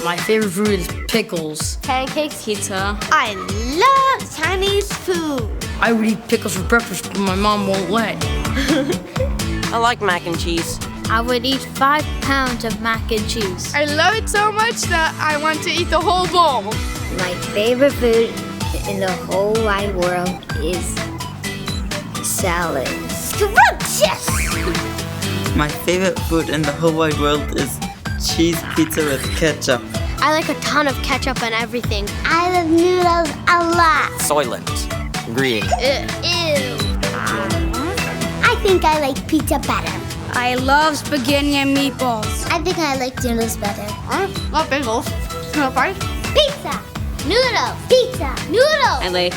My favorite food is pickles. Pancakes. Pizza. I love Chinese food. I would eat pickles for breakfast, but my mom won't let. I like mac and cheese. I would eat 5 pounds of mac and cheese. I love it so much that I want to eat the whole bowl. My favorite food in the whole wide world is salad. Scrumptious! My favorite food in the whole wide world is cheese pizza with ketchup. I like a ton of ketchup on everything. I love noodles a lot. Soylent. Green. Ew. I think I like pizza better. I love spaghetti and meatballs. I think I like noodles better. I love bagels. Pizza, noodles, pizza, noodles. I like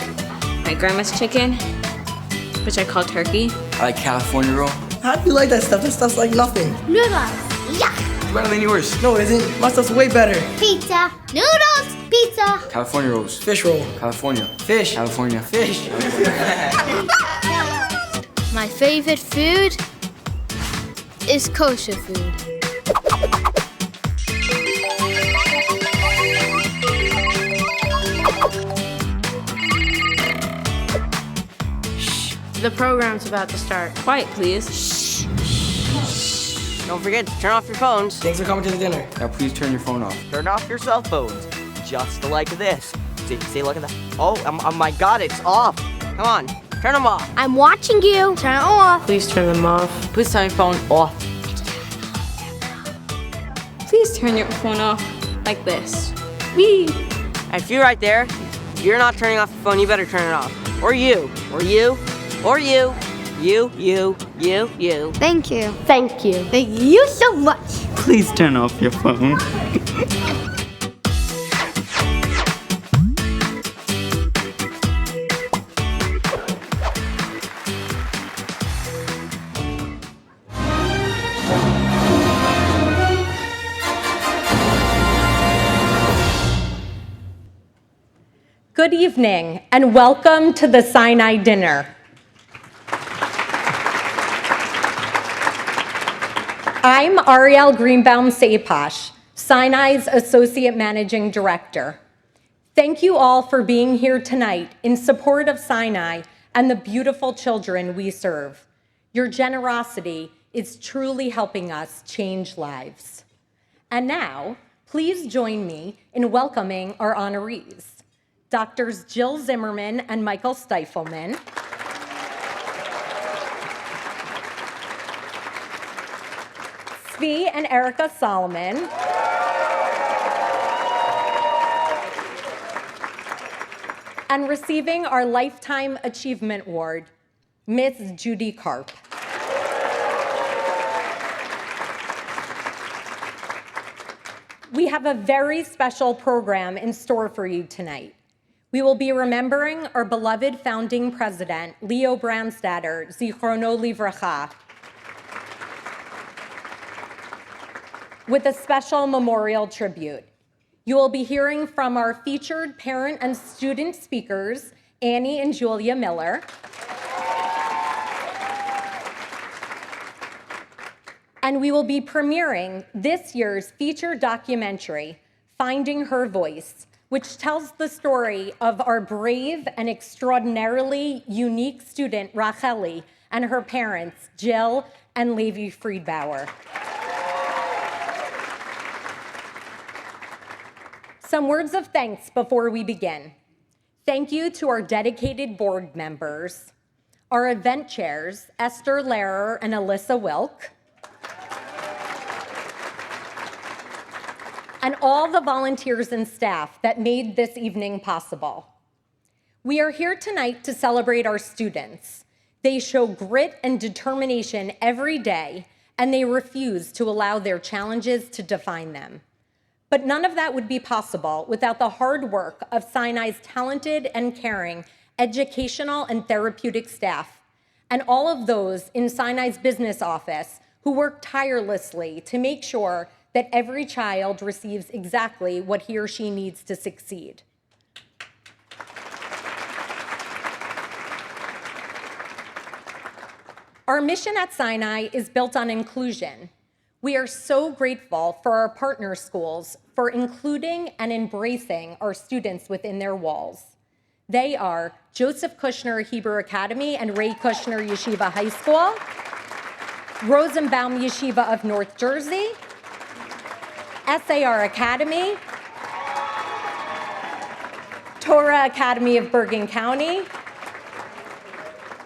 my grandma's chicken, which I call turkey. I like California roll. How do you like that stuff? That stuff's like nothing. Noodles, yuck. It's better than yours. No, it isn't. My stuff's way better. Pizza, noodles, pizza. California rolls. Fish roll. California. Fish. California. Fish. My favorite food is kosher food. The program's about to start. Quiet, please. Don't forget to turn off your phones. Thanks for coming to the dinner. Now please turn your phone off. Turn off your cell phones. Just like this. See, look at that. Oh my God, it's off. Come on, turn them off. I'm watching you. Turn it off. Please turn them off. Please turn your phone off. Please turn your phone off like this. Wee. And if you're right there, if you're not turning off your phone, you better turn it off. Or you. You. Thank you. Thank you. Thank you so much. Please turn off your phone. Good evening, and welcome to the SINAI dinner. I'm Ariel Greenbaum-Sapash, SINAI's Associate Managing Director. Thank you all for being here tonight in support of SINAI and the beautiful children we serve. Your generosity is truly helping us change lives. And now, please join me in welcoming our honorees. Doctors Jill Zimmerman and Michael Stifelman, Svi and Erica Solomon, and receiving our Lifetime Achievement Award, Ms. Judy Karp. We have a very special program in store for you tonight. We will be remembering our beloved founding president, Leo Brandstatter, Zichrono Livracha, with a special memorial tribute. You will be hearing from our featured parent and student speakers, Annie and Julia Miller, and we will be premiering this year's feature documentary, Finding Her Voice, which tells the story of our brave and extraordinarily unique student, Racheli, and her parents, Jill and Levi Friedbauer. Some words of thanks before we begin. Thank you to our dedicated board members, our event chairs, Esther Lehrer and Alyssa Wilk, and all the volunteers and staff that made this evening possible. We are here tonight to celebrate our students. They show grit and determination every day, and they refuse to allow their challenges to define them. But none of that would be possible without the hard work of SINAI's talented and caring educational and therapeutic staff, and all of those in SINAI's business office who work tirelessly to make sure that every child receives exactly what he or she needs to succeed. Our mission at SINAI is built on inclusion. We are so grateful for our partner schools for including and embracing our students within their walls. They are Joseph Kushner Hebrew Academy and Ray Kushner Yeshiva High School, Rosenbaum Yeshiva of North Jersey, SAR Academy, Torah Academy of Bergen County,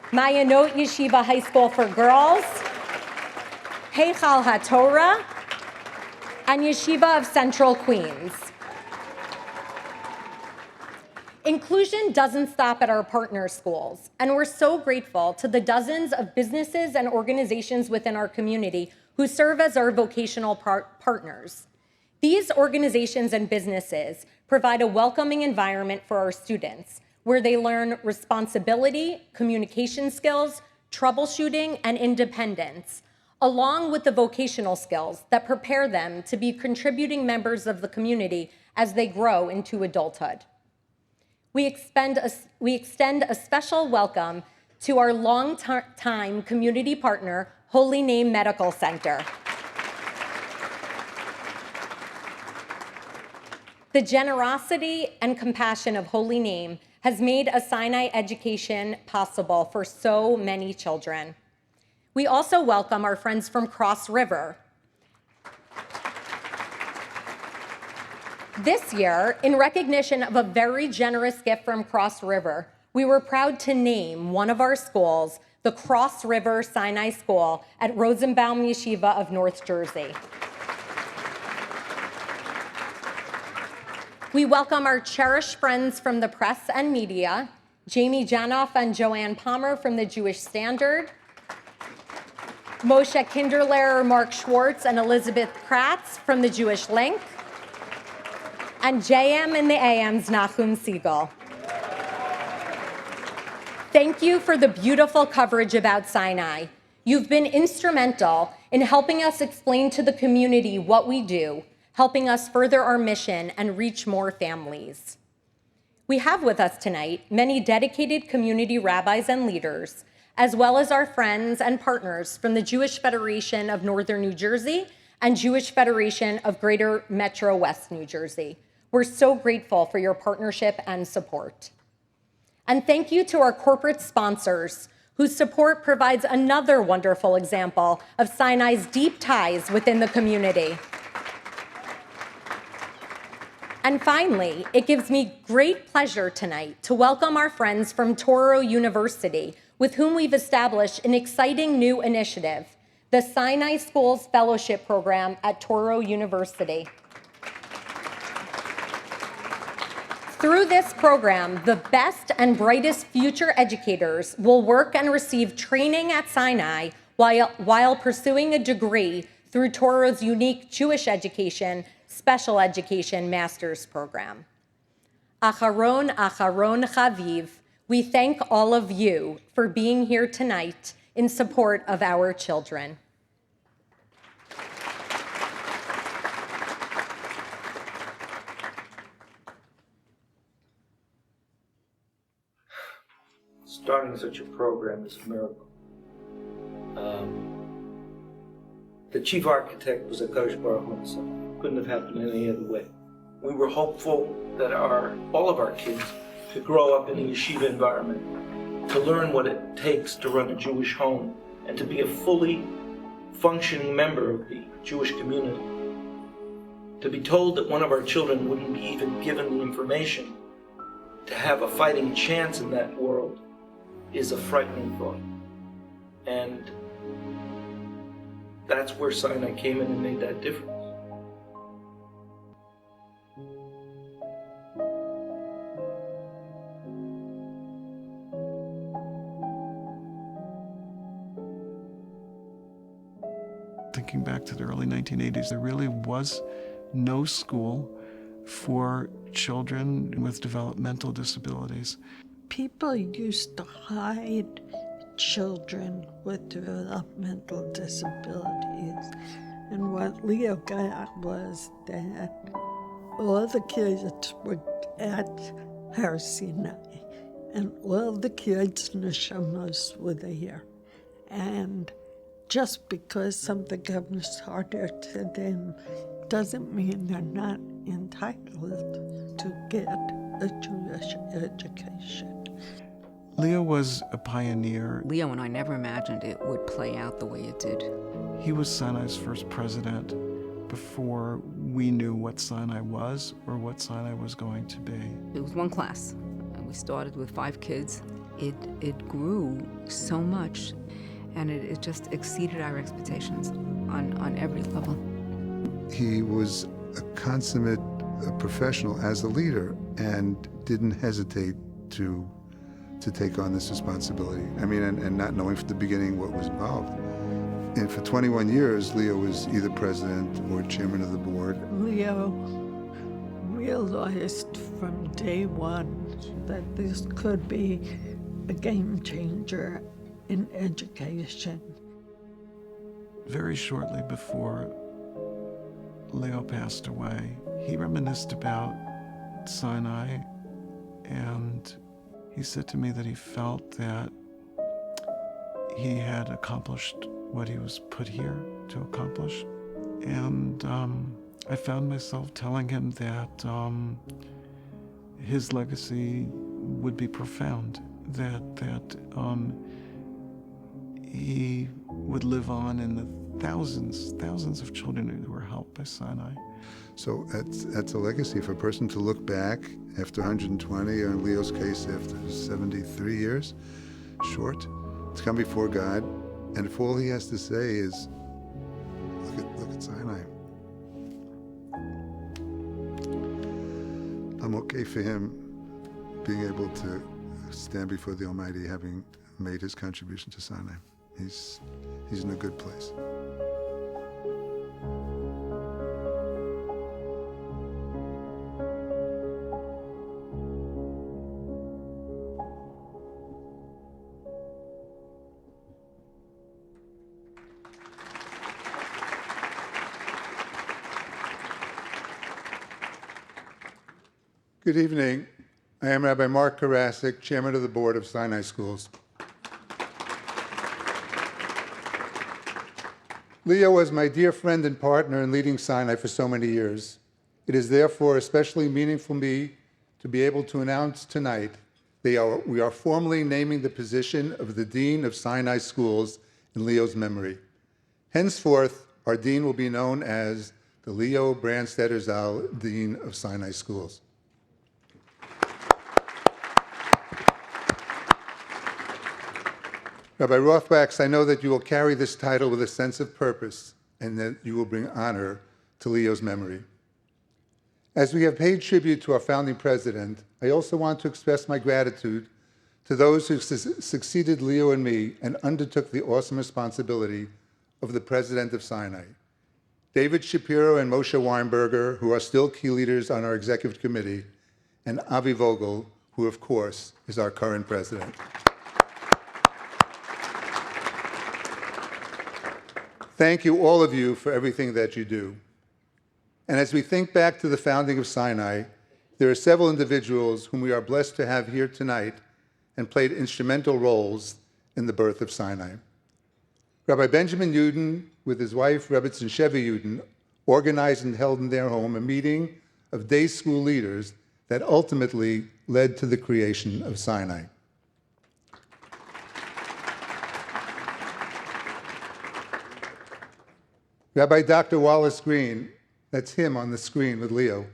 Mayanot Yeshiva High School for Girls, Heichal HaTorah, and Yeshiva of Central Queens. Inclusion doesn't stop at our partner schools, and we're so grateful to the dozens of businesses and organizations within our community who serve as our vocational partners. These organizations and businesses provide a welcoming environment for our students, where they learn responsibility, communication skills, troubleshooting, and independence, along with the vocational skills that prepare them to be contributing members of the community as they grow into adulthood. We extend a special welcome to our long-time community partner, Holy Name Medical Center. The generosity and compassion of Holy Name has made a SINAI education possible for so many children. We also welcome our friends from Cross River. This year, in recognition of a very generous gift from Cross River, we were proud to name one of our schools the Cross River SINAI School at Rosenbaum Yeshiva of North Jersey. We welcome our cherished friends from the press and media, Jamie Janoff and Joanne Palmer from the Jewish Standard, Moshe Kinderlehrer, Mark Schwartz, and Elizabeth Kratz from the Jewish Link, and JM in the AM's Nachum Siegel. Thank you for the beautiful coverage about SINAI. You've been instrumental in helping us explain to the community what we do, helping us further our mission and reach more families. We have with us tonight many dedicated community rabbis and leaders, as well as our friends and partners from the Jewish Federation of Northern New Jersey and Jewish Federation of Greater Metro West New Jersey. We're so grateful for your partnership and support. And thank you to our corporate sponsors, whose support provides another wonderful example of SINAI's deep ties within the community. And finally, it gives me great pleasure tonight to welcome our friends from Touro University, with whom we've established an exciting new initiative, the SINAI Schools Fellowship Program at Touro University. Through this program, the best and brightest future educators will work and receive training at SINAI while pursuing a degree through Touro's unique Jewish education special education master's program. Acharon Chaviv, we thank all of you for being here tonight in support of our children. Starting such a program is a miracle. The chief architect was a Kadosh Baruch Hu himself. Couldn't have happened any other way. We were hopeful that all of our kids could grow up in a yeshiva environment, to learn what it takes to run a Jewish home, and to be a fully functioning member of the Jewish community. To be told that one of our children wouldn't be even given the information to have a fighting chance in that world is a frightening thought. And that's where SINAI came in and made that difference. Thinking back to the early 1980s, there really was no school for children with developmental disabilities. People used to hide children with developmental disabilities. And what Leo got was that all the kids were at Har Sinai, and all the kids' neshamas were there. And just because something comes harder to them doesn't mean they're not entitled to get a Jewish education. Leo was a pioneer. Leo and I never imagined it would play out the way it did. He was Sinai's first president before we knew what Sinai was or what Sinai was going to be. It was one class, and we started with 5 kids. It grew so much, and it just exceeded our expectations on every level. He was a consummate professional as a leader and didn't hesitate to take on this responsibility. I mean, and not knowing from the beginning what was involved. And for 21 years, Leo was either president or chairman of the board. Leo realized from day one that this could be a game changer in education. Very shortly before Leo passed away, he reminisced about Sinai, and he said to me that he felt that he had accomplished what he was put here to accomplish. And I found myself telling him that his legacy would be profound, that he would live on in the thousands of children who were helped by Sinai. So that's a legacy for a person to look back after 120, or in Leo's case, after 73 years, short, to come before God, and if all he has to say is, look at Sinai. I'm okay for him being able to stand before the Almighty, having made his contribution to Sinai. He's in a good place. Good evening. I am Rabbi Mark Karasik, Chairman of the Board of Sinai Schools. Leo was my dear friend and partner in leading Sinai for so many years. It is therefore especially meaningful to me to be able to announce tonight we are formally naming the position of the Dean of Sinai Schools in Leo's memory. Henceforth, our Dean will be known as the Leo Brandstetter Zal Dean of Sinai Schools. Rabbi Rothbachs, I know that you will carry this title with a sense of purpose and that you will bring honor to Leo's memory. As we have paid tribute to our founding president, I also want to express my gratitude to those who succeeded Leo and me and undertook the awesome responsibility of the president of Sinai. David Shapiro and Moshe Weinberger, who are still key leaders on our executive committee, and Avi Vogel, who of course is our current president. Thank you, all of you, for everything that you do. And as we think back to the founding of Sinai, there are several individuals whom we are blessed to have here tonight and played instrumental roles in the birth of Sinai. Rabbi Benjamin Yuden, with his wife, Rebbetzin Sheva Yuden, organized and held in their home a meeting of day school leaders that ultimately led to the creation of Sinai. Rabbi Dr. Wallace Green, that's him on the screen with Leo.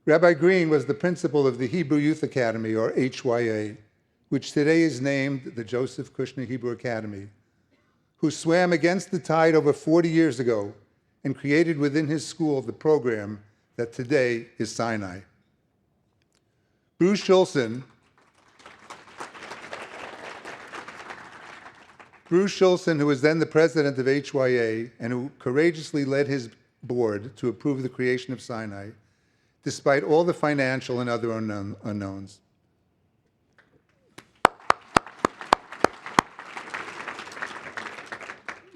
Rabbi Green was the principal of the Hebrew Youth Academy, or HYA, which today is named the Joseph Kushner Hebrew Academy, who swam against the tide over 40 years ago and created within his school the program that today is Sinai. Bruce Schulzen, who was then the president of HYA and who courageously led his board to approve the creation of Sinai, despite all the financial and other unknowns.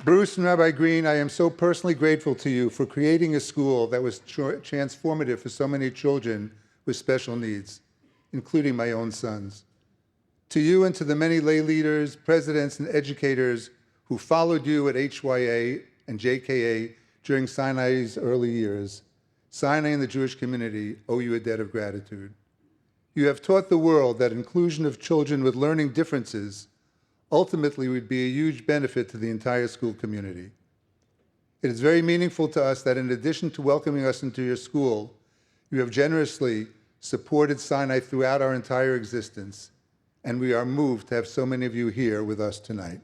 Bruce and Rabbi Green, I am so personally grateful to you for creating a school that was transformative for so many children with special needs, including my own sons. To you and to the many lay leaders, presidents, and educators who followed you at HYA and JKA during Sinai's early years, Sinai and the Jewish community owe you a debt of gratitude. You have taught the world that inclusion of children with learning differences ultimately would be a huge benefit to the entire school community. It is very meaningful to us that in addition to welcoming us into your school, you have generously supported Sinai throughout our entire existence, and we are moved to have so many of you here with us tonight.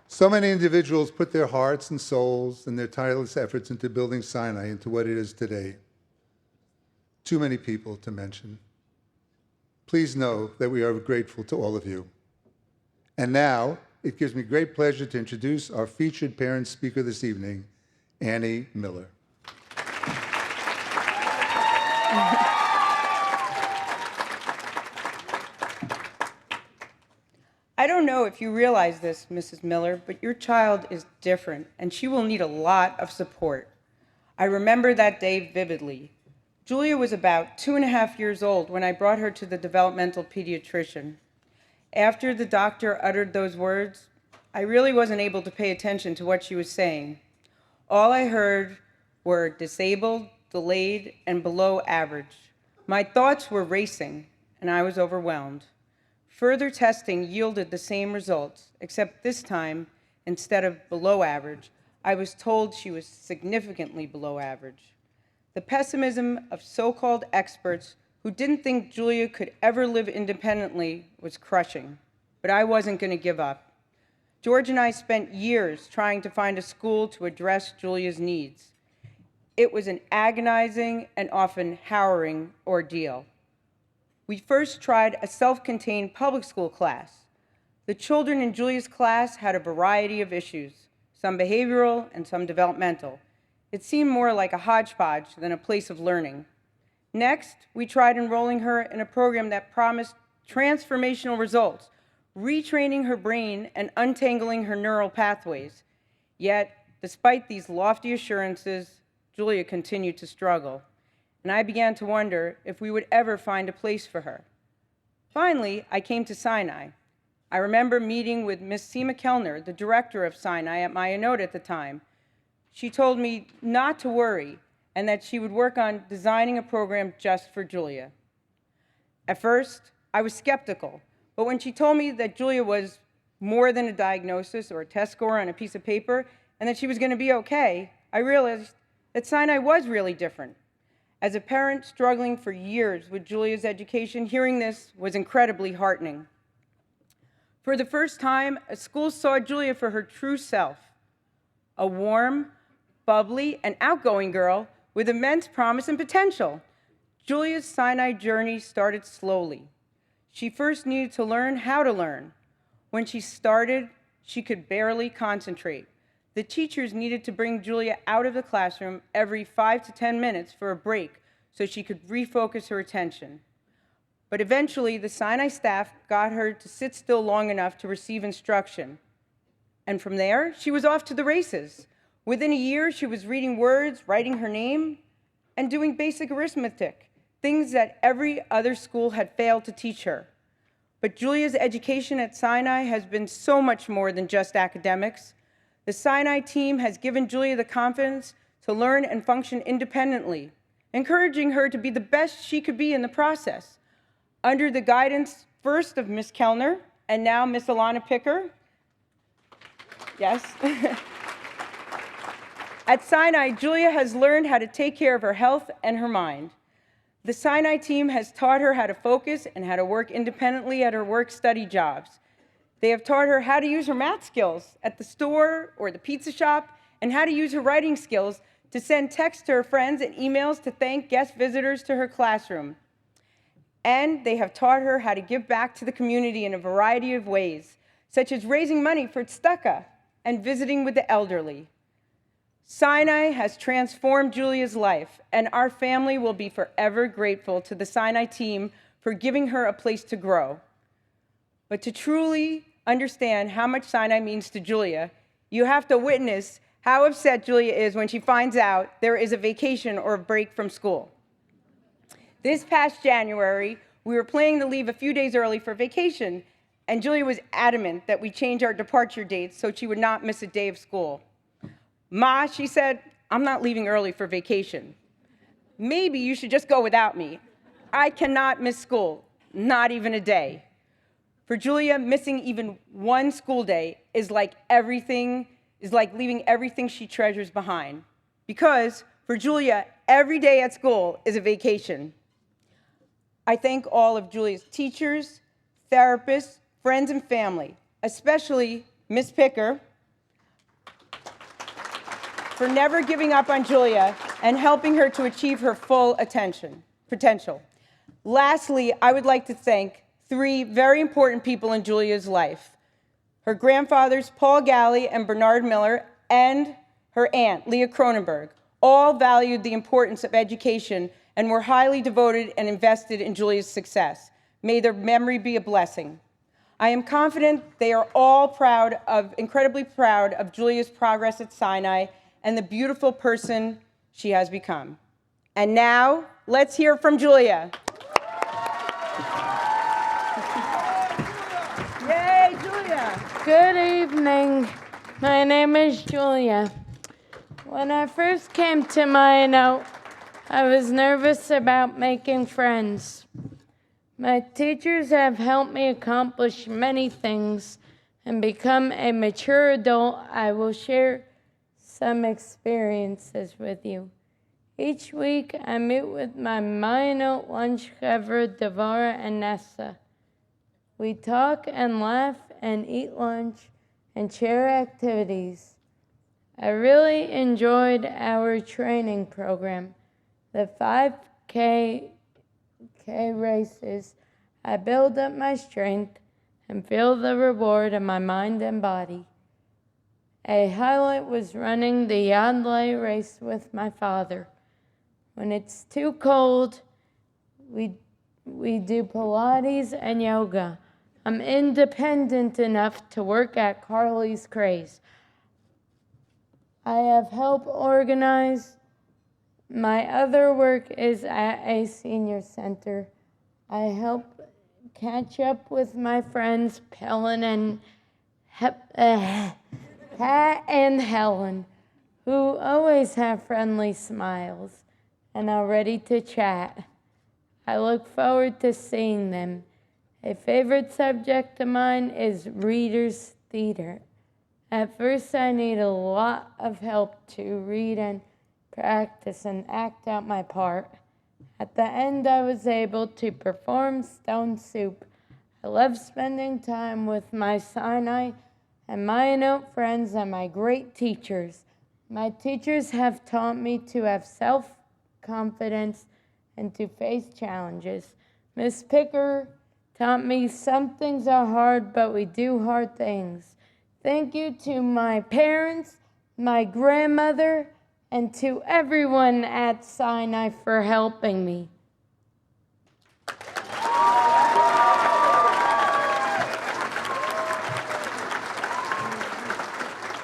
So many individuals put their hearts and souls and their tireless efforts into building Sinai into what it is today. Too many people to mention. Please know that we are grateful to all of you. And now, it gives me great pleasure to introduce our featured parent speaker this evening, Annie Miller. I don't know if you realize this, Mrs. Miller, but your child is different, and she will need a lot of support. I remember that day vividly. Julia was about 2.5 years old when I brought her to the developmental pediatrician. After the doctor uttered those words, I really wasn't able to pay attention to what she was saying. All I heard were disabled, delayed, and below average. My thoughts were racing, and I was overwhelmed. Further testing yielded the same results, except this time, instead of below average, I was told she was significantly below average. The pessimism of so-called experts who didn't think Julia could ever live independently was crushing, but I wasn't going to give up. George and I spent years trying to find a school to address Julia's needs. It was an agonizing and often harrowing ordeal. We first tried a self-contained public school class. The children in Julia's class had a variety of issues, some behavioral and some developmental. It seemed more like a hodgepodge than a place of learning. Next, we tried enrolling her in a program that promised transformational results, retraining her brain and untangling her neural pathways. Yet, despite these lofty assurances, Julia continued to struggle, and I began to wonder if we would ever find a place for her. Finally, I came to Sinai. I remember meeting with Miss Seema Kellner, the director of Sinai at Maya Note at the time. She told me not to worry, and that she would work on designing a program just for Julia. At first, I was skeptical, but when she told me that Julia was more than a diagnosis or a test score on a piece of paper, and that she was going to be okay, I realized that Sinai was really different. As a parent struggling for years with Julia's education, hearing this was incredibly heartening. For the first time, a school saw Julia for her true self, a warm, bubbly, and outgoing girl with immense promise and potential. Julia's Sinai journey started slowly. She first needed to learn how to learn. When she started, she could barely concentrate. The teachers needed to bring Julia out of the classroom every 5 to 10 minutes for a break so she could refocus her attention. But eventually, the Sinai staff got her to sit still long enough to receive instruction. And from there, she was off to the races. Within a year, she was reading words, writing her name, and doing basic arithmetic, things that every other school had failed to teach her. But Julia's education at Sinai has been so much more than just academics. The Sinai team has given Julia the confidence to learn and function independently, encouraging her to be the best she could be in the process. Under the guidance first of Miss Kellner and now Miss Alana Picker, yes. At Sinai, Julia has learned how to take care of her health and her mind. The Sinai team has taught her how to focus and how to work independently at her work-study jobs. They have taught her how to use her math skills at the store or the pizza shop, and how to use her writing skills to send texts to her friends and emails to thank guest visitors to her classroom. And they have taught her how to give back to the community in a variety of ways, such as raising money for tzedakah and visiting with the elderly. Sinai has transformed Julia's life, and our family will be forever grateful to the Sinai team for giving her a place to grow. But to truly understand how much Sinai means to Julia, you have to witness how upset Julia is when she finds out there is a vacation or a break from school. This past January, We were planning to leave a few days early for vacation, and Julia was adamant that we change our departure dates so she would not miss a day of school. Ma, she said, I'm not leaving early for vacation. Maybe you should just go without me. I cannot miss school, not even a day. For Julia, missing even one school day is like leaving everything she treasures behind. Because for Julia, every day at school is a vacation. I thank all of Julia's teachers, therapists, friends, and family, especially Miss Picker, for never giving up on Julia and helping her to achieve her full potential. Lastly, I would like to thank 3 very important people in Julia's life: her grandfathers, Paul Galley and Bernard Miller, and her aunt, Leah Cronenberg. All valued the importance of education and were highly devoted and invested in Julia's success. May their memory be a blessing. I am confident they are all incredibly proud of Julia's progress at Sinai and the beautiful person she has become. And now, let's hear from Julia. Yay, Julia! Good evening. My name is Julia. When I first came to Mino, I was nervous about making friends. My teachers have helped me accomplish many things and become a mature adult. I will share some experiences with you. Each week, I meet with my Mino lunch cover, Devara and Nessa. We talk and laugh and eat lunch and share activities. I really enjoyed our training program. The 5K races, I build up my strength and feel the reward in my mind and body. A highlight was running the Yadley race with my father. When it's too cold, we do Pilates and yoga. I'm independent enough to work at Carly's Craze. I have helped organize. My other work is at a senior center. I help catch up with my friends, Pelin and Pat and Helen, who always have friendly smiles and are ready to chat. I look forward to seeing them. A favorite subject of mine is Reader's Theater. At first, I need a lot of help to read and practice and act out my part. At the end, I was able to perform Stone Soup. I love spending time with my Sinai and Mino friends and my great teachers. My teachers have taught me to have self-confidence and to face challenges. Miss Picker taught me some things are hard, but we do hard things. Thank you to my parents, my grandmother, and to everyone at Sinai for helping me.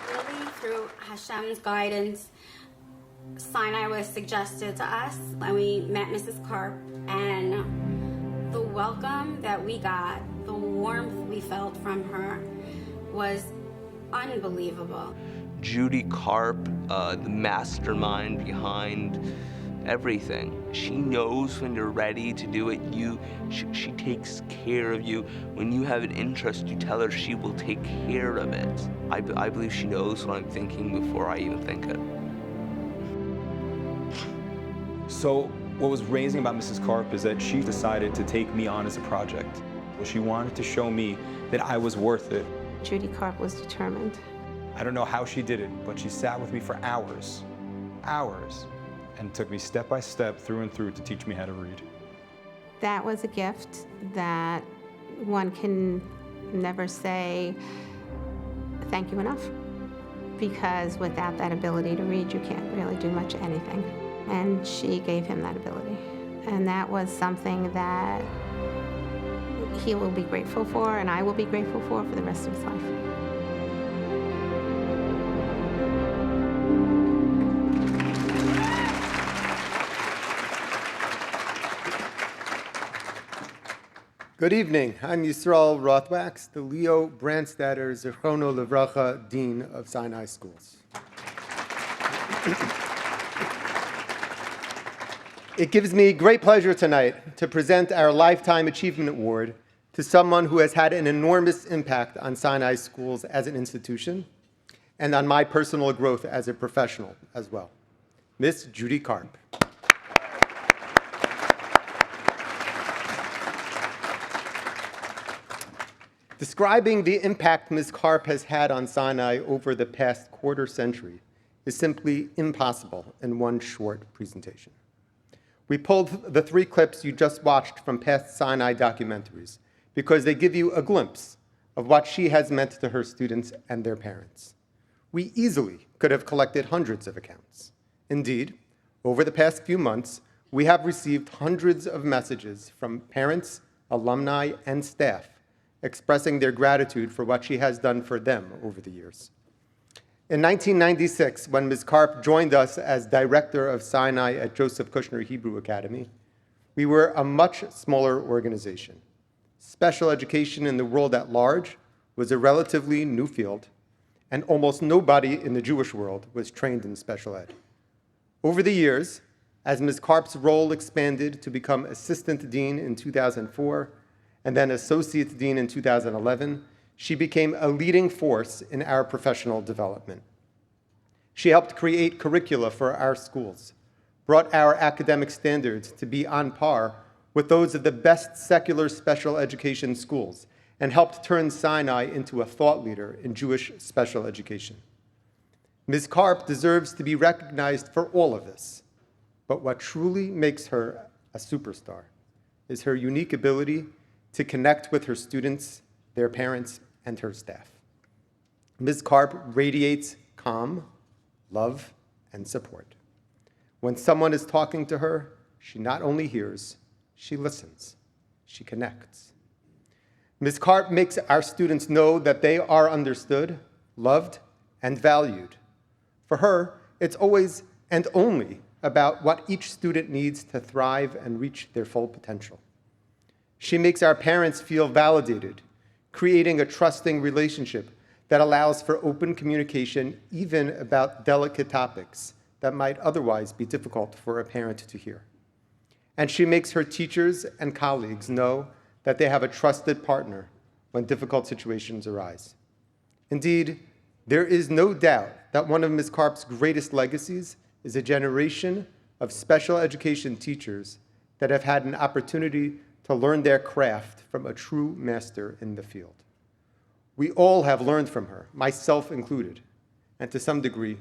Really, through Hashem's guidance, Sinai was suggested to us, and we met Mrs. Karp, and the welcome that we got, the warmth we felt from her was unbelievable. Judy Karp, the mastermind behind everything. She knows when you're ready to do it. She takes care of you. When you have an interest, you tell her, she will take care of it. I believe she knows what I'm thinking before I even think it. So what was amazing about Mrs. Karp is that she decided to take me on as a project. She wanted to show me that I was worth it. Judy Karp was determined. I don't know how she did it, but she sat with me for hours, and took me step by step, through and through, to teach me how to read. That was a gift that one can never say thank you enough, because without that ability to read, you can't really do much of anything. And she gave him that ability. And that was something that he will be grateful for, and I will be grateful for the rest of his life. Good evening. I'm Yisrael Rothwax, the Leo Brandstatter Zichrono Livracha Dean of Sinai Schools. It gives me great pleasure tonight to present our Lifetime Achievement Award to someone who has had an enormous impact on Sinai Schools as an institution and on my personal growth as a professional as well, Miss Judy Karp. Describing the impact Ms. Karp has had on Sinai over the past quarter century is simply impossible in one short presentation. We pulled the 3 clips you just watched from past Sinai documentaries because they give you a glimpse of what she has meant to her students and their parents. We easily could have collected hundreds of accounts. Indeed, over the past few months, we have received hundreds of messages from parents, alumni, and staff expressing their gratitude for what she has done for them over the years. In 1996, when Ms. Karp joined us as director of Sinai at Joseph Kushner Hebrew Academy, we were a much smaller organization. Special education in the world at large was a relatively new field, and almost nobody in the Jewish world was trained in special ed. Over the years, as Ms. Karp's role expanded to become assistant dean in 2004, and then associate dean in 2011, she became a leading force in our professional development. She helped create curricula for our schools, brought our academic standards to be on par with those of the best secular special education schools, and helped turn Sinai into a thought leader in Jewish special education. Ms. Karp deserves to be recognized for all of this, but what truly makes her a superstar is her unique ability to connect with her students, their parents, and her staff. Ms. Karp radiates calm, love, and support. When someone is talking to her, she not only hears, she listens, she connects. Ms. Karp makes our students know that they are understood, loved, and valued. For her, it's always and only about what each student needs to thrive and reach their full potential. She makes our parents feel validated, creating a trusting relationship that allows for open communication even about delicate topics that might otherwise be difficult for a parent to hear. And she makes her teachers and colleagues know that they have a trusted partner when difficult situations arise. Indeed, there is no doubt that one of Ms. Karp's greatest legacies is a generation of special education teachers that have had an opportunity to learn their craft from a true master in the field. We all have learned from her, myself included, and to some degree,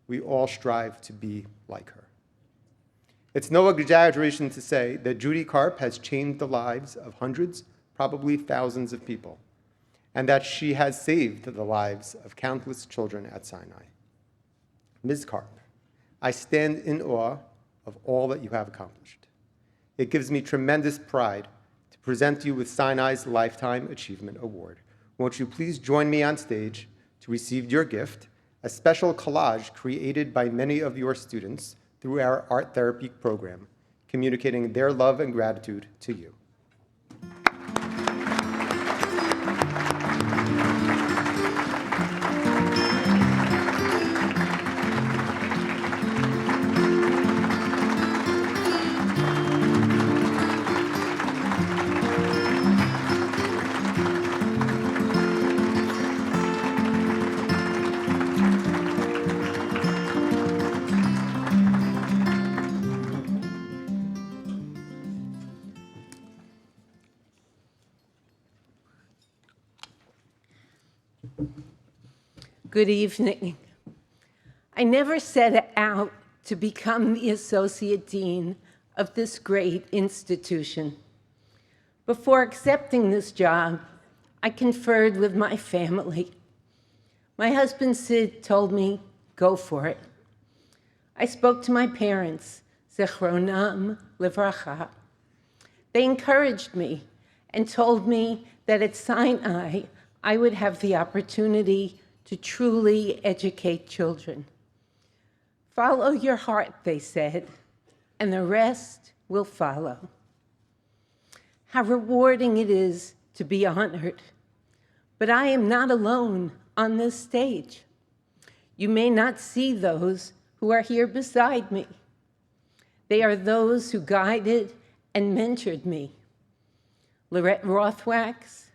we all strive to be like her. It's no exaggeration to say that Judy Karp has changed the lives of hundreds, probably thousands of people, and that she has saved the lives of countless children at Sinai. Ms. Karp, I stand in awe of all that you have accomplished. It gives me tremendous pride to present you with Sinai's Lifetime Achievement Award. Won't you please join me on stage to receive your gift, a special collage created by many of your students through our art therapy program, communicating their love and gratitude to you. Good evening. I never set out to become the Associate Dean of this great institution. Before accepting this job, I conferred with my family. My husband Sid told me, go for it. I spoke to my parents, Zichronam Livracha. They encouraged me and told me that at Sinai, I would have the opportunity to truly educate children. Follow your heart, they said, and the rest will follow. how rewarding it is to be honored. But I am not alone on this stage. You may not see those who are here beside me. They are those who guided and mentored me. Lorette Rothwax,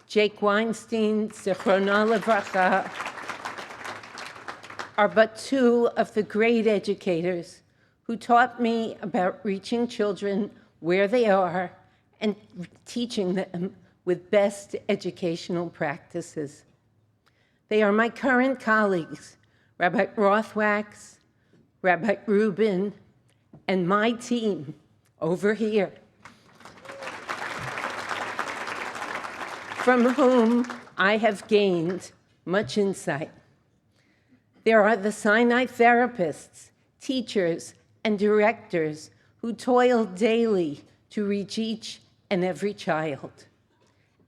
Jake Weinstein, Zichrono Livracha, are but two of the great educators who taught me about reaching children where they are and teaching them with best educational practices. They are my current colleagues, Rabbi Rothwax, Rabbi Rubin, and my team over here, from whom I have gained much insight. There are the SINAI therapists, teachers, and directors who toil daily to reach each and every child.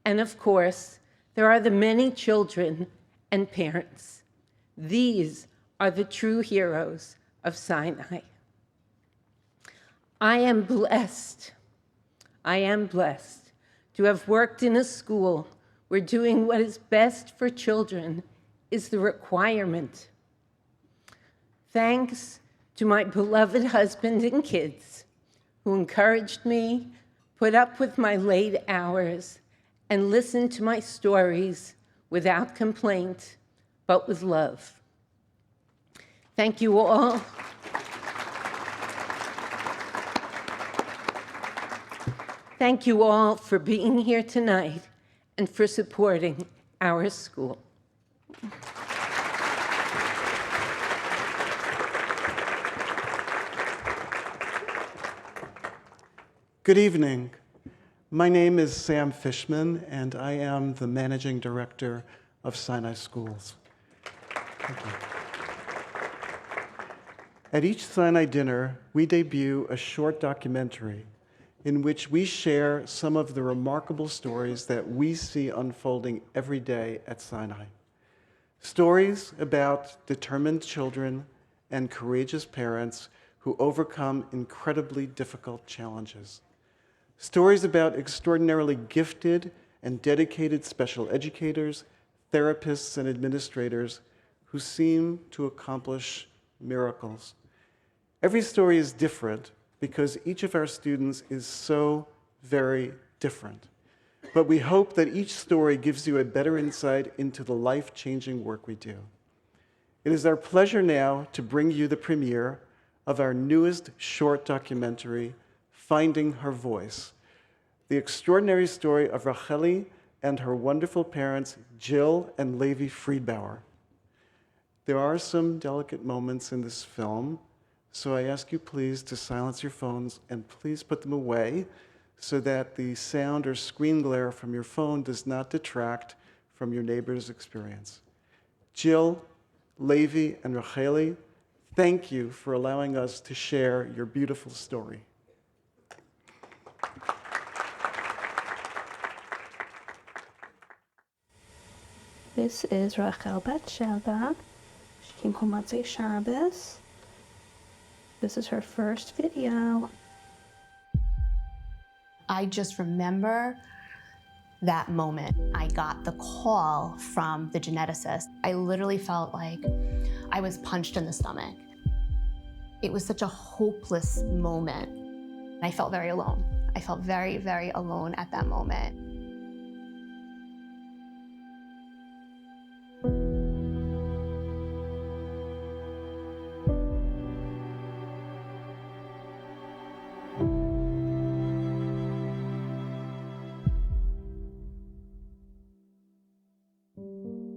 And of course, there are the many children and parents. These are the true heroes of SINAI. I am blessed to have worked in a school where doing what is best for children is the requirement. Thanks to my beloved husband and kids who encouraged me, put up with my late hours, and listened to my stories without complaint, but with love. Thank you all. Thank you all for being here tonight and for supporting our school. Good evening. My name is Sam Fishman, and I am the Managing Director of SINAI Schools. Thank you. At each SINAI dinner, we debut a short documentary in which we share some of the remarkable stories that we see unfolding every day at SINAI. Stories about determined children and courageous parents who overcome incredibly difficult challenges. Stories about extraordinarily gifted and dedicated special educators, therapists, and administrators who seem to accomplish miracles. Every story is different because each of our students is so very different. But we hope that each story gives you a better insight into the life-changing work we do. It is our pleasure now to bring you the premiere of our newest short documentary, Finding Her Voice, the extraordinary story of Racheli and her wonderful parents, Jill and Levi Friedbauer. There are some delicate moments in this film, so I ask you please to silence your phones and please put them away so that the sound or screen glare from your phone does not detract from your neighbor's experience. Jill, Levi, and Racheli, thank you for allowing us to share your beautiful story. This is Rachel Batsheva. She came home Motzei Shabbos. This is her first video. I just remember that moment. I got the call from the geneticist. I literally felt like I was punched in the stomach. It was such a hopeless moment. I felt very alone. I felt very, very alone at that moment.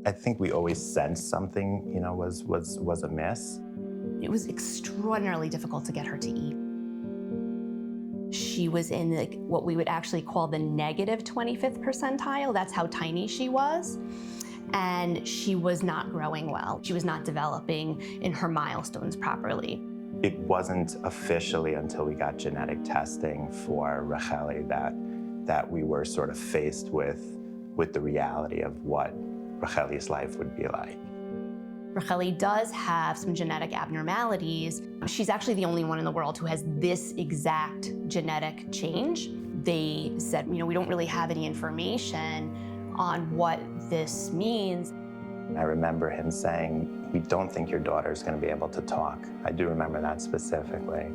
I think we always sensed something, was amiss. It was extraordinarily difficult to get her to eat. She was in what we would actually call the negative 25th percentile. That's how tiny she was. And she was not growing well. She was not developing in her milestones properly. It wasn't officially until we got genetic testing for Racheli that we were sort of faced with the reality of what Racheli's life would be like. Racheli does have some genetic abnormalities. She's actually the only one in the world who has this exact genetic change. They said, we don't really have any information on what this means. I remember him saying, we don't think your daughter's going to be able to talk. I do remember that specifically.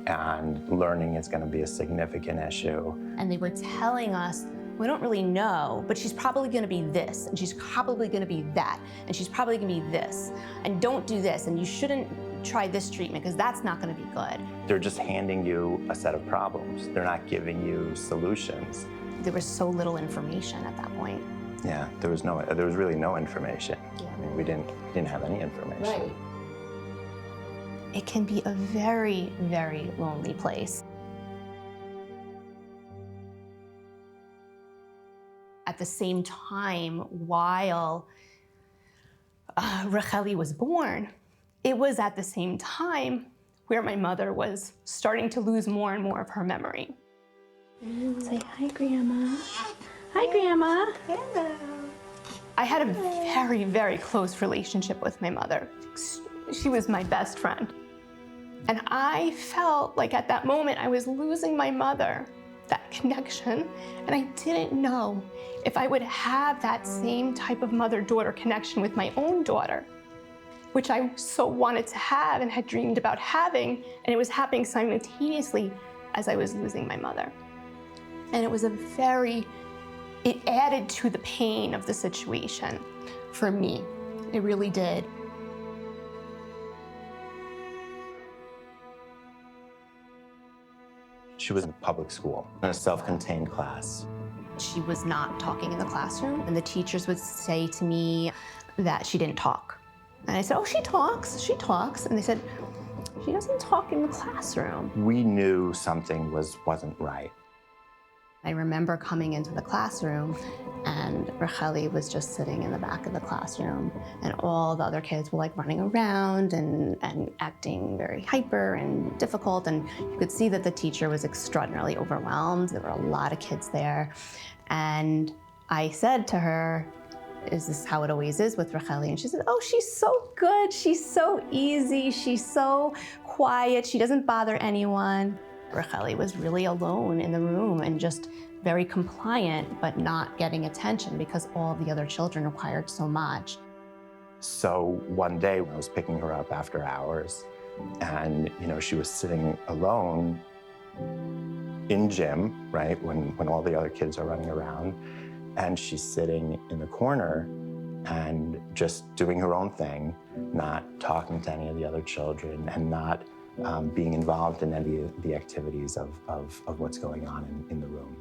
And learning is going to be a significant issue. And they were telling us, we don't really know, but she's probably going to be this, and she's probably going to be that, and she's probably going to be this. And don't do this, and you shouldn't try this treatment because that's not going to be good. They're just handing you a set of problems. They're not giving you solutions. There was so little information at that point. Yeah, there was really no information. Yeah. I mean, we didn't have any information. Right. It can be a very, very lonely place. At the same time, while Racheli was born, it was at the same time where my mother was starting to lose more and more of her memory. Say hi, Grandma. Hi, Grandma. Hello. I had a very, very close relationship with my mother. She was my best friend. And I felt like at that moment I was losing my mother, that connection, and I didn't know if I would have that same type of mother-daughter connection with my own daughter, which I so wanted to have and had dreamed about having, and it was happening simultaneously as I was losing my mother. And it was it added to the pain of the situation for me. It really did. She was in public school, in a self-contained class. She was not talking in the classroom, and the teachers would say to me that she didn't talk. And I said, oh, she talks. And they said, she doesn't talk in the classroom. We knew something wasn't right. I remember coming into the classroom, and Racheli was just sitting in the back of the classroom, and all the other kids were like running around and acting very hyper and difficult, and you could see that the teacher was extraordinarily overwhelmed. There were a lot of kids there, and I said to her, is this how it always is with Racheli? And she said, oh, she's so good, she's so easy, she's so quiet, she doesn't bother anyone. Racheli was really alone in the room and just very compliant, but not getting attention because all the other children required so much. So one day I was picking her up after hours, and she was sitting alone in gym, right, when all the other kids are running around, and she's sitting in the corner and just doing her own thing, not talking to any of the other children, and not being involved in any of the activities of what's going on in the room.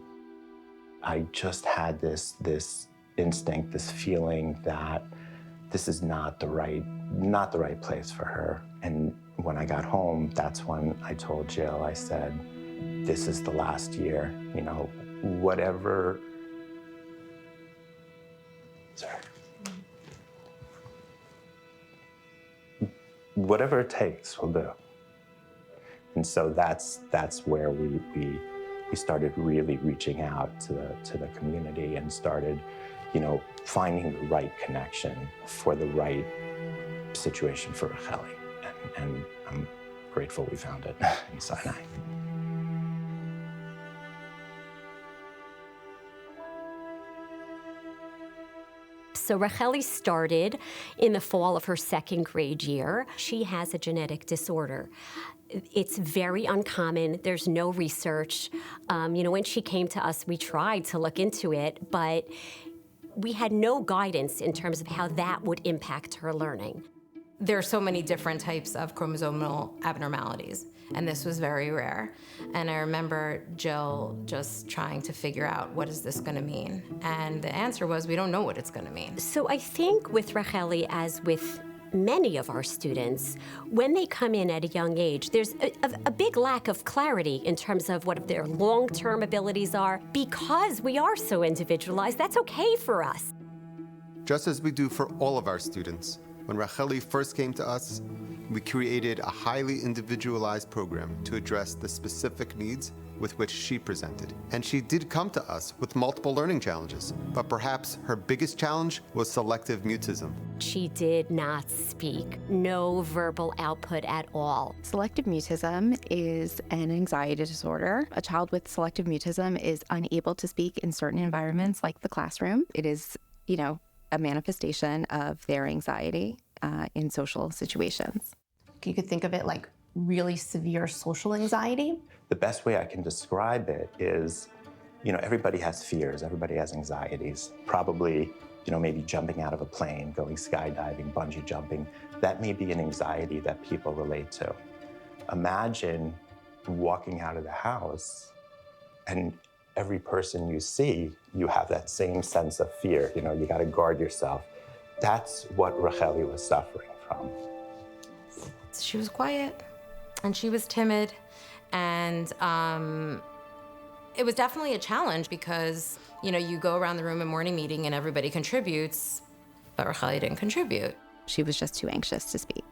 I just had this instinct, this feeling that this is not the right place for her. And when I got home, that's when I told Jill, I said, this is the last year, whatever it takes, we'll do. And so that's where we started really reaching out to the community and started, finding the right connection for the right situation for Racheli. And I'm grateful we found it in SINAI. So Racheli started in the fall of her second grade year. She has a genetic disorder. It's very uncommon. There's no research. When she came to us, we tried to look into it, but we had no guidance in terms of how that would impact her learning. There are so many different types of chromosomal abnormalities, and this was very rare. And I remember Jill just trying to figure out, what is this going to mean? And the answer was, we don't know what it's going to mean. So I think with Racheli, as with many of our students, when they come in at a young age, there's a big lack of clarity in terms of what their long-term abilities are. Because we are so individualized, that's okay for us. Just as we do for all of our students, When Racheli first came to us, we created a highly individualized program to address the specific needs with which she presented. And she did come to us with multiple learning challenges, but perhaps her biggest challenge was selective mutism. She did not speak, no verbal output at all. Selective mutism is an anxiety disorder. A child with selective mutism is unable to speak in certain environments like the classroom. It is, a manifestation of their anxiety in social situations. You could think of it like really severe social anxiety. The best way I can describe it is, everybody has fears, everybody has anxieties. Probably, maybe jumping out of a plane, going skydiving, bungee jumping. That may be an anxiety that people relate to. Imagine walking out of the house and every person you see, you have that same sense of fear. You got to guard yourself. That's what Racheli was suffering from. She was quiet and she was timid, and it was definitely a challenge because, you go around the room in morning meeting and everybody contributes, but Racheli didn't contribute. She was just too anxious to speak.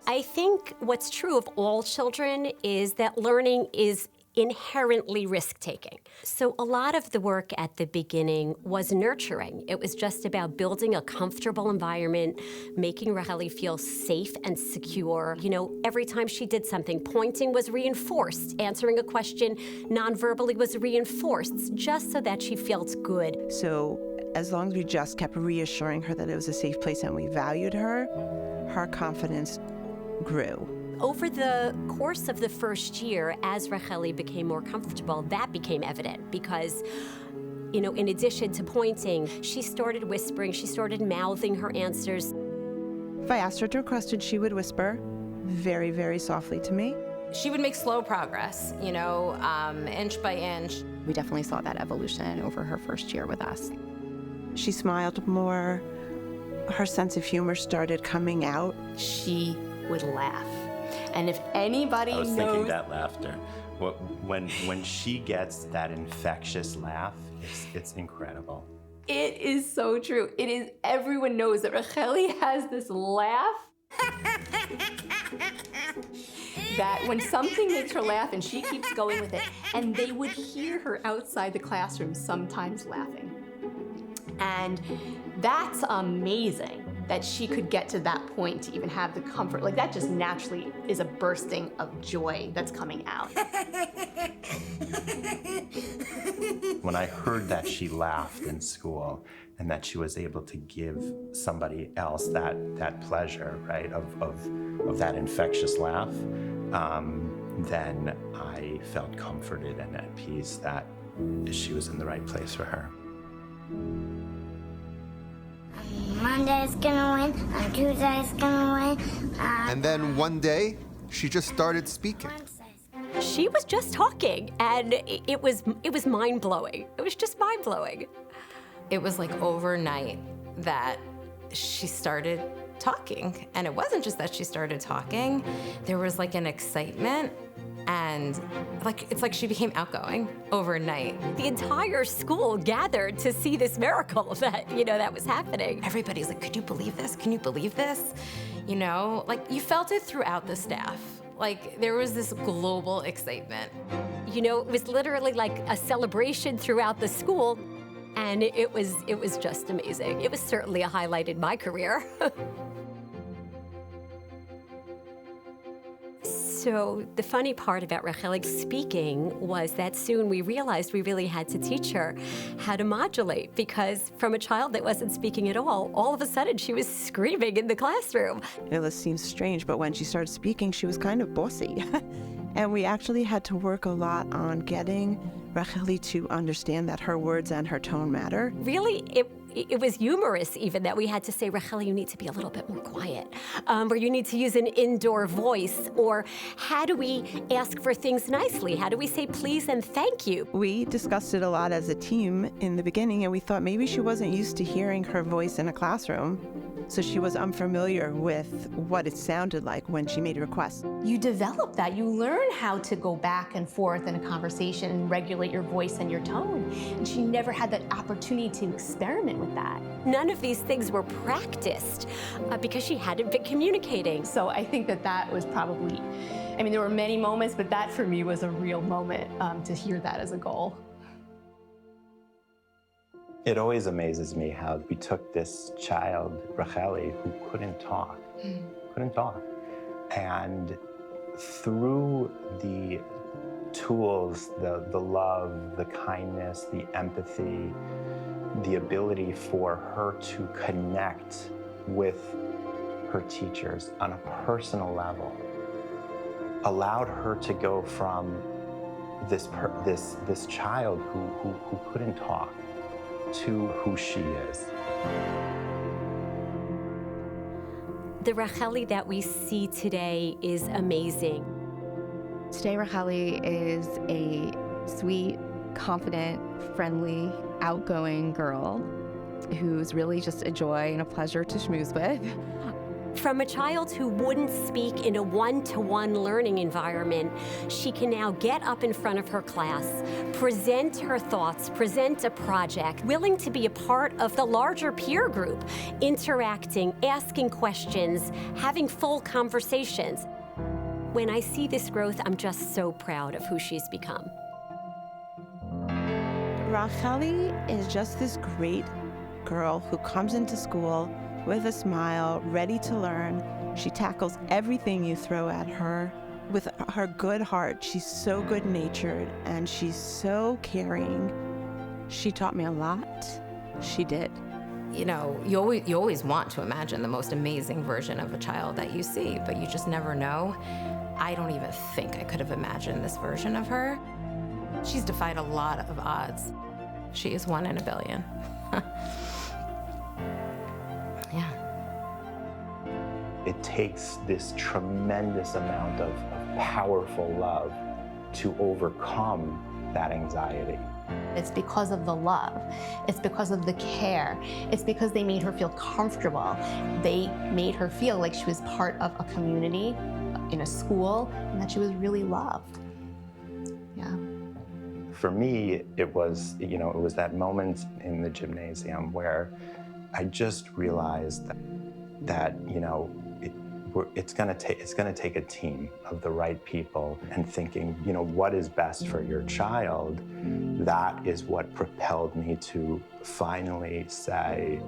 I think what's true of all children is that learning is inherently risk-taking. So a lot of the work at the beginning was nurturing. It was just about building a comfortable environment, making Racheli feel safe and secure. Every time she did something, pointing was reinforced, answering a question non-verbally was reinforced, just so that she felt good. So as long as we just kept reassuring her that it was a safe place and we valued her, her confidence grew. Over the course of the first year, as Racheli became more comfortable, that became evident because, in addition to pointing, she started whispering, she started mouthing her answers. If I asked her to a question, she would whisper very, very softly to me. She would make slow progress, inch by inch. We definitely saw that evolution over her first year with us. She smiled more. Her sense of humor started coming out. She would laugh. And if anybody I was knows... thinking that laughter. When she gets that infectious laugh, it's incredible. It is so true. Everyone knows that Racheli has this laugh that when something makes her laugh and she keeps going with it, and they would hear her outside the classroom sometimes laughing. And that's amazing that she could get to that point to even have the comfort. Like, that just naturally is a bursting of joy that's coming out. When I heard that she laughed in school and that she was able to give somebody else that pleasure, right, of that infectious laugh, then I felt comforted and at peace that she was in the right place for her. Monday's gonna win, on Tuesday's gonna win. And then one day, she just started speaking. She was just talking, and it was mind-blowing. It was just mind-blowing. It was like overnight that she started talking. And it wasn't just that she started talking. There was like an excitement, and it's like she became outgoing overnight. The entire school gathered to see this miracle that was happening. Everybody's like, could you believe this? Can you believe this? You felt it throughout the staff. There was this global excitement. It was literally like a celebration throughout the school, and it was just amazing. It was certainly a highlight in my career. So the funny part about Racheli speaking was that soon we realized we really had to teach her how to modulate, because from a child that wasn't speaking at all of a sudden she was screaming in the classroom. This seems strange, but when she started speaking, she was kind of bossy. And we actually had to work a lot on getting Racheli to understand that her words and her tone matter. Really, it was humorous even that we had to say, Racheli, you need to be a little bit more quiet, or you need to use an indoor voice, or how do we ask for things nicely? How do we say please and thank you? We discussed it a lot as a team in the beginning, and we thought maybe she wasn't used to hearing her voice in a classroom, so she was unfamiliar with what it sounded like when she made requests. You develop that. You learn how to go back and forth in a conversation and regulate your voice and your tone. And she never had that opportunity to experiment with with that. None of these things were practiced because she hadn't been communicating. So I think that was probably, I mean, there were many moments, but that for me was a real moment to hear that as a goal. It always amazes me how we took this child, Racheli, who couldn't talk, and through the tools, the love, the kindness, the empathy, the ability for her to connect with her teachers on a personal level, allowed her to go from this child who couldn't talk to who she is. The Racheli that we see today is amazing. Today, Racheli is a sweet, confident, friendly, outgoing girl who's really just a joy and a pleasure to schmooze with. From a child who wouldn't speak in a one-to-one learning environment, she can now get up in front of her class, present her thoughts, present a project, willing to be a part of the larger peer group, interacting, asking questions, having full conversations. When I see this growth, I'm just so proud of who she's become. Racheli is just this great girl who comes into school with a smile, ready to learn. She tackles everything you throw at her with her good heart. She's so good-natured and she's so caring. She taught me a lot. She did. You know, you always want to imagine the most amazing version of a child that you see, but you just never know. I don't even think I could have imagined this version of her. She's defied a lot of odds. She is 1 in a billion. Yeah. It takes this tremendous amount of powerful love to overcome that anxiety. It's because of the love. It's because of the care. It's because they made her feel comfortable. They made her feel like she was part of a community, in a school, and that she was really loved. Yeah. For me, it was that moment in the gymnasium where I just realized that it's going to take a team of the right people, and thinking, what is best for your child. That is what propelled me to finally say,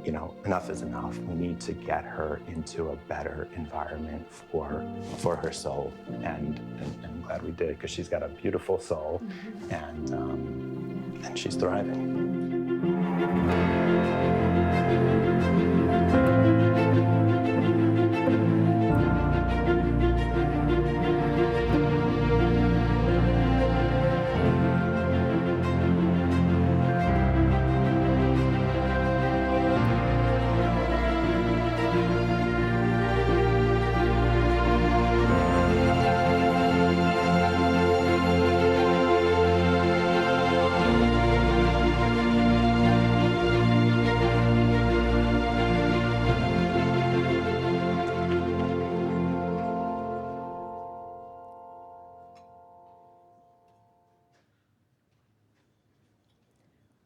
enough is enough. We need to get her into a better environment for her soul, and I'm glad we did, because she's got a beautiful soul, and she's thriving.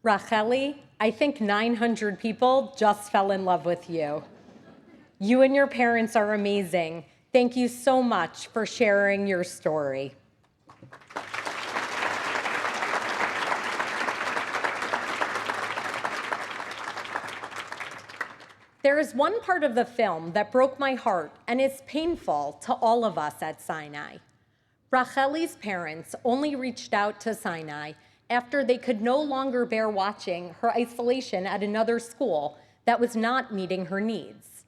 Racheli, I think 900 people just fell in love with you. You and your parents are amazing. Thank you so much for sharing your story. There is one part of the film that broke my heart and is painful to all of us at Sinai. Racheli's parents only reached out to Sinai after they could no longer bear watching her isolation at another school that was not meeting her needs.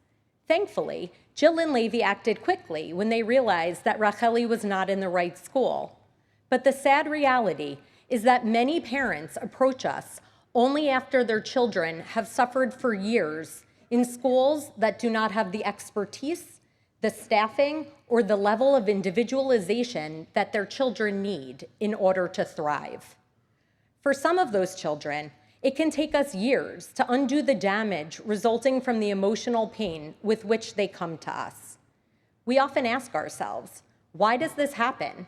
Thankfully, Jill and Levi acted quickly when they realized that Racheli was not in the right school. But the sad reality is that many parents approach us only after their children have suffered for years in schools that do not have the expertise, the staffing, or the level of individualization that their children need in order to thrive. For some of those children, it can take us years to undo the damage resulting from the emotional pain with which they come to us. We often ask ourselves, why does this happen?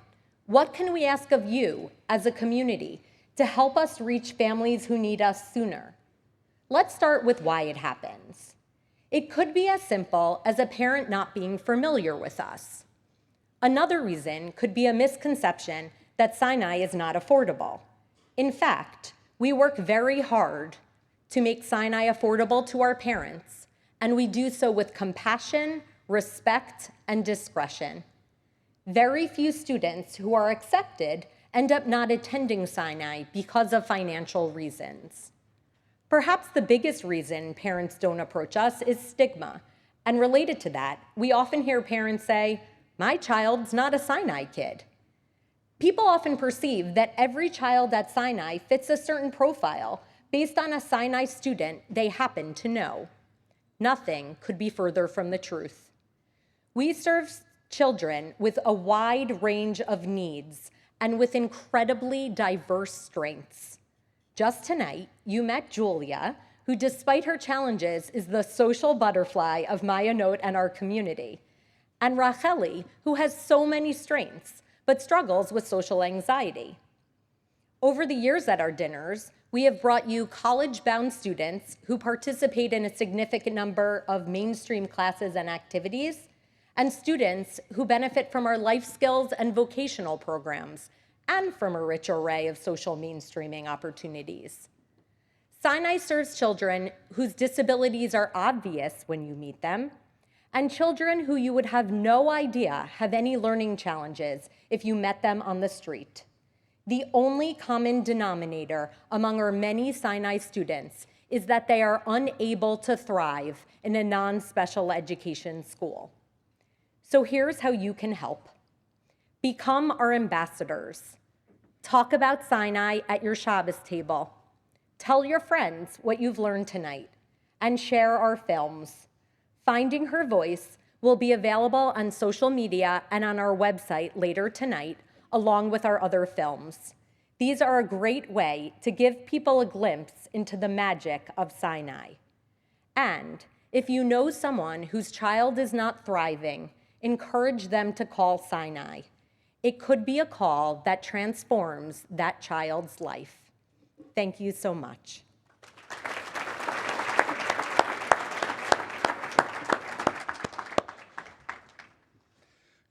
What can we ask of you as a community to help us reach families who need us sooner? Let's start with why it happens. It could be as simple as a parent not being familiar with us. Another reason could be a misconception that Sinai is not affordable. In fact, we work very hard to make Sinai affordable to our parents, and we do so with compassion, respect, and discretion. Very few students who are accepted end up not attending Sinai because of financial reasons. Perhaps the biggest reason parents don't approach us is stigma, and related to that, we often hear parents say, "My child's not a Sinai kid." People often perceive that every child at Sinai fits a certain profile based on a Sinai student they happen to know. Nothing could be further from the truth. We serve children with a wide range of needs and with incredibly diverse strengths. Just tonight, you met Julia, who despite her challenges is the social butterfly of Maya Note and our community, and Racheli, who has so many strengths, but struggles with social anxiety. Over the years at our dinners, we have brought you college-bound students who participate in a significant number of mainstream classes and activities, and students who benefit from our life skills and vocational programs, and from a rich array of social mainstreaming opportunities. Sinai serves children whose disabilities are obvious when you meet them, and children who you would have no idea have any learning challenges if you met them on the street. The only common denominator among our many Sinai students is that they are unable to thrive in a non-special education school. So here's how you can help. Become our ambassadors. Talk about Sinai at your Shabbos table. Tell your friends what you've learned tonight, and share our films. Finding Her Voice will be available on social media and on our website later tonight, along with our other films. These are a great way to give people a glimpse into the magic of Sinai. And if you know someone whose child is not thriving, encourage them to call Sinai. It could be a call that transforms that child's life. Thank you so much.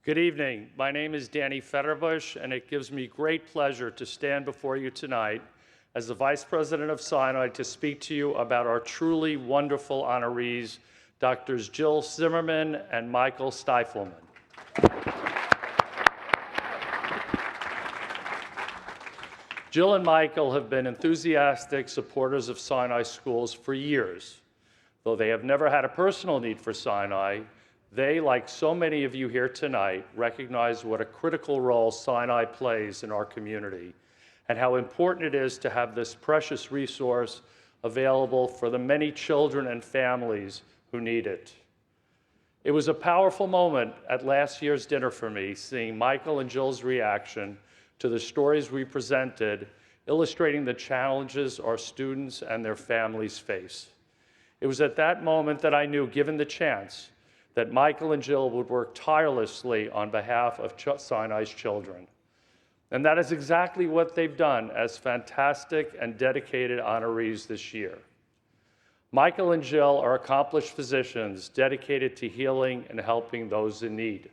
Good evening. My name is Danny Fetterbush, and it gives me great pleasure to stand before you tonight as the Vice President of Sinai to speak to you about our truly wonderful honorees, Drs. Jill Zimmerman and Michael Steifelman. Jill and Michael have been enthusiastic supporters of Sinai schools for years. Though they have never had a personal need for Sinai, they, like so many of you here tonight, recognize what a critical role Sinai plays in our community and how important it is to have this precious resource available for the many children and families who need it. It was a powerful moment at last year's dinner for me, seeing Michael and Jill's reaction to the stories we presented, illustrating the challenges our students and their families face. It was at that moment that I knew, given the chance, that Michael and Jill would work tirelessly on behalf of Sinai's children. And that is exactly what they've done as fantastic and dedicated honorees this year. Michael and Jill are accomplished physicians dedicated to healing and helping those in need.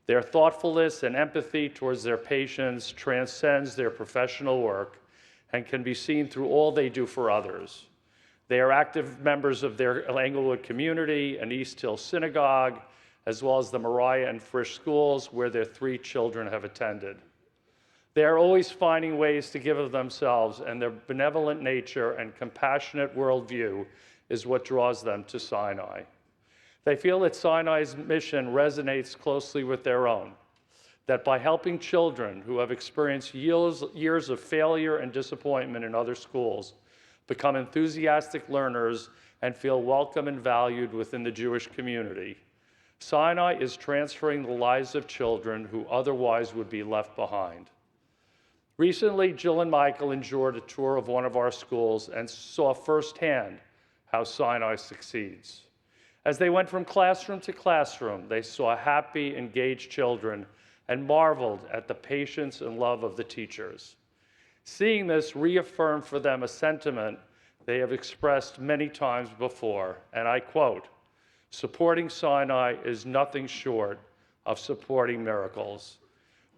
Their thoughtfulness and empathy towards their patients transcends their professional work and can be seen through all they do for others. They are active members of their Englewood community and East Hill Synagogue, as well as the Moriah and Frisch schools where their 3 children have attended. They are always finding ways to give of themselves, and their benevolent nature and compassionate worldview is what draws them to Sinai. They feel that Sinai's mission resonates closely with their own, that by helping children who have experienced years of failure and disappointment in other schools become enthusiastic learners and feel welcome and valued within the Jewish community, Sinai is transferring the lives of children who otherwise would be left behind. Recently, Jill and Michael enjoyed a tour of one of our schools and saw firsthand how Sinai succeeds. As they went from classroom to classroom, they saw happy, engaged children and marveled at the patience and love of the teachers. Seeing this reaffirmed for them a sentiment they have expressed many times before, and I quote, "Supporting Sinai is nothing short of supporting miracles."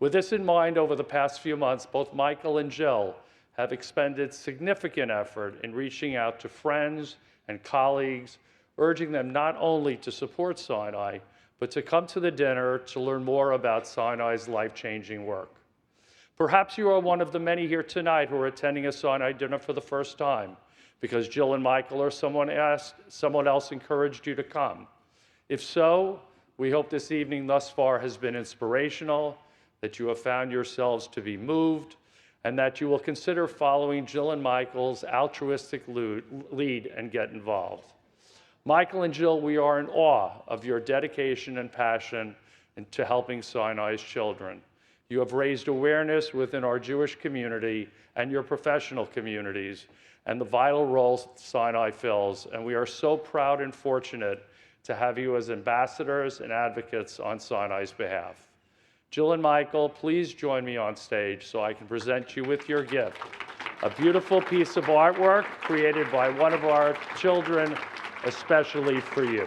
With this in mind, over the past few months, both Michael and Jill have expended significant effort in reaching out to friends and colleagues, urging them not only to support Sinai, but to come to the dinner to learn more about Sinai's life-changing work. Perhaps you are one of the many here tonight who are attending a Sinai dinner for the first time because Jill and Michael or someone else encouraged you to come. If so, we hope this evening thus far has been inspirational, that you have found yourselves to be moved, and that you will consider following Jill and Michael's altruistic lead and get involved. Michael and Jill, we are in awe of your dedication and passion to helping Sinai's children. You have raised awareness within our Jewish community and your professional communities and the vital role Sinai fills, and we are so proud and fortunate to have you as ambassadors and advocates on Sinai's behalf. Jill and Michael, please join me on stage so I can present you with your gift, a beautiful piece of artwork created by one of our children, especially for you.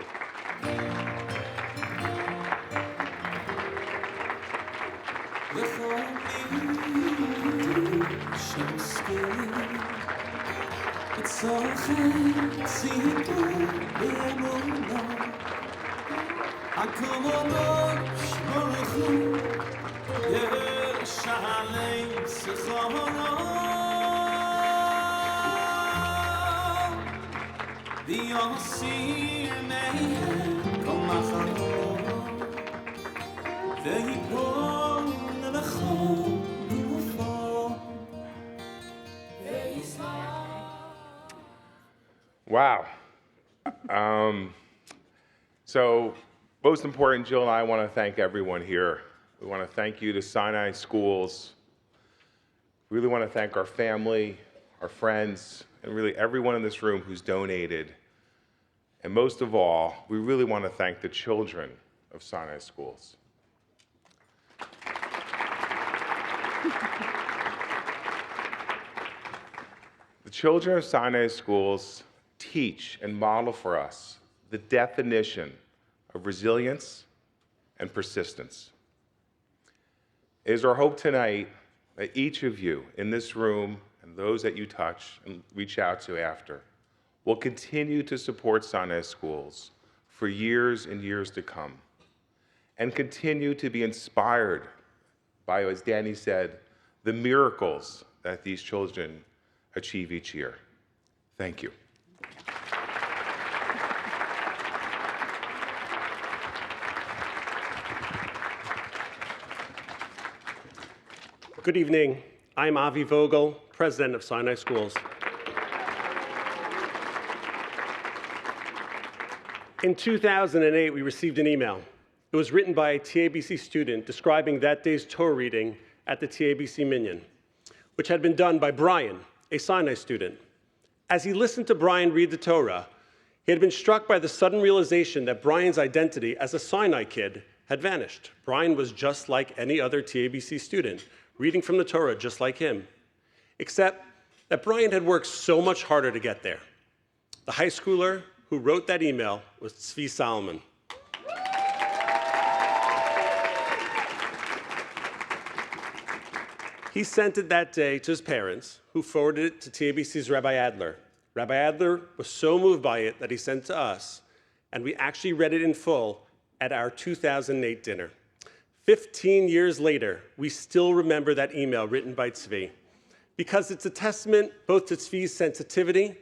Wow. So most important, Jill and I want to thank everyone here. We want to thank you to Sinai Schools. We really want to thank our family, our friends, and really everyone in this room who's donated. And most of all, we really want to thank the children of Sinai Schools. The children of Sinai Schools teach and model for us the definition of resilience and persistence. It is our hope tonight that each of you in this room and those that you touch and reach out to after will continue to support Sinai Schools for years and years to come and continue to be inspired by, as Danny said, the miracles that these children achieve each year. Thank you. Good evening. I'm Avi Vogel, president of Sinai Schools. In 2008, we received an email. It was written by a TABC student describing that day's Torah reading at the TABC Minyan, which had been done by Brian, a Sinai student. As he listened to Brian read the Torah, he had been struck by the sudden realization that Brian's identity as a Sinai kid had vanished. Brian was just like any other TABC student, reading from the Torah just like him, except that Brian had worked so much harder to get there. The high schooler who wrote that email was Tzvi Salomon. He sent it that day to his parents, who forwarded it to TABC's Rabbi Adler. Rabbi Adler was so moved by it that he sent it to us, and we actually read it in full at our 2008 dinner. 15 years later, we still remember that email written by Tzvi, because it's a testament both to Tzvi's sensitivity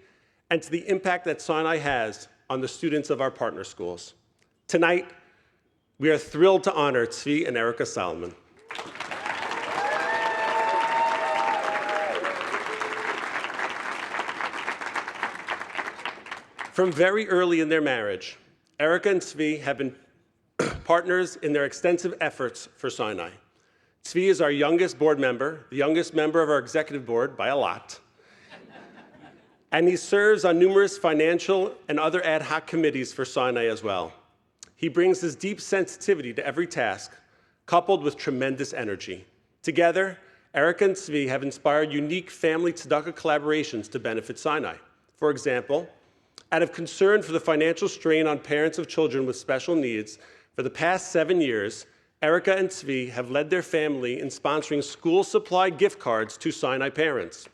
and to the impact that Sinai has on the students of our partner schools. Tonight, we are thrilled to honor Tzvi and Erica Salomon. From very early in their marriage, Erica and Tzvi have been partners in their extensive efforts for Sinai. Tzvi is our youngest board member, the youngest member of our executive board by a lot. And he serves on numerous financial and other ad hoc committees for Sinai as well. He brings his deep sensitivity to every task, coupled with tremendous energy. Together, Erica and Tzvi have inspired unique family tzedakah collaborations to benefit Sinai. For example, out of concern for the financial strain on parents of children with special needs, for the past 7 years, Erica and Tzvi have led their family in sponsoring school supply gift cards to Sinai parents.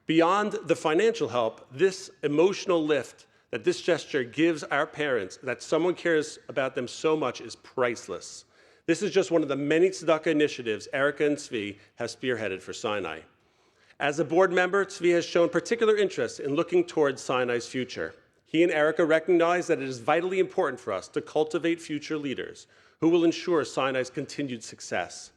Beyond the financial help, this emotional lift that this gesture gives our parents, that someone cares about them so much, is priceless. This is just one of the many tzedakah initiatives Erica and Tzvi have spearheaded for Sinai. As a board member, Tzvi has shown particular interest in looking towards Sinai's future. He and Erica recognize that it is vitally important for us to cultivate future leaders who will ensure Sinai's continued success.